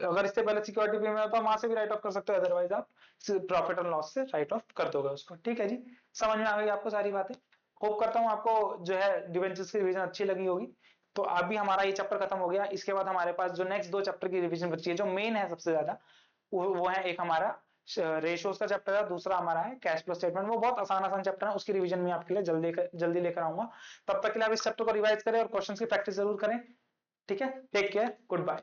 अगर इससे पहले सिक्योरिटी प्रीमियम होता है वहां से भी राइट ऑफ कर सकते हो, अदरवाइज आप प्रॉफिट एंड लॉस से राइट ऑफ कर दोगे उसको, ठीक है जी। समझ में आ गई आपको सारी बातें। होप करता हूं आपको जो है डिवेंचर्स की रिवीजन अच्छी लगी होगी। तो अभी हमारा ये चैप्टर खत्म हो गया, इसके बाद हमारे पास जो नेक्स्ट 2 चैप्टर की रिवीजन बची है, जो मेन है सबसे ज्यादा, वो है एक हमारा रेशियोज का चैप्टर है, दूसरा हमारा है कैश फ्लो स्टेटमेंट। वो बहुत आसान आसान चैप्टर है, उसकी रिवीजन में आपके लिए जल्दी लेकर आऊंगा। तब तक के लिए आप इस चैप्टर को रिवाइज करें और क्वेश्चंस की प्रैक्टिस जरूर करें, ठीक है। Take care, good bye.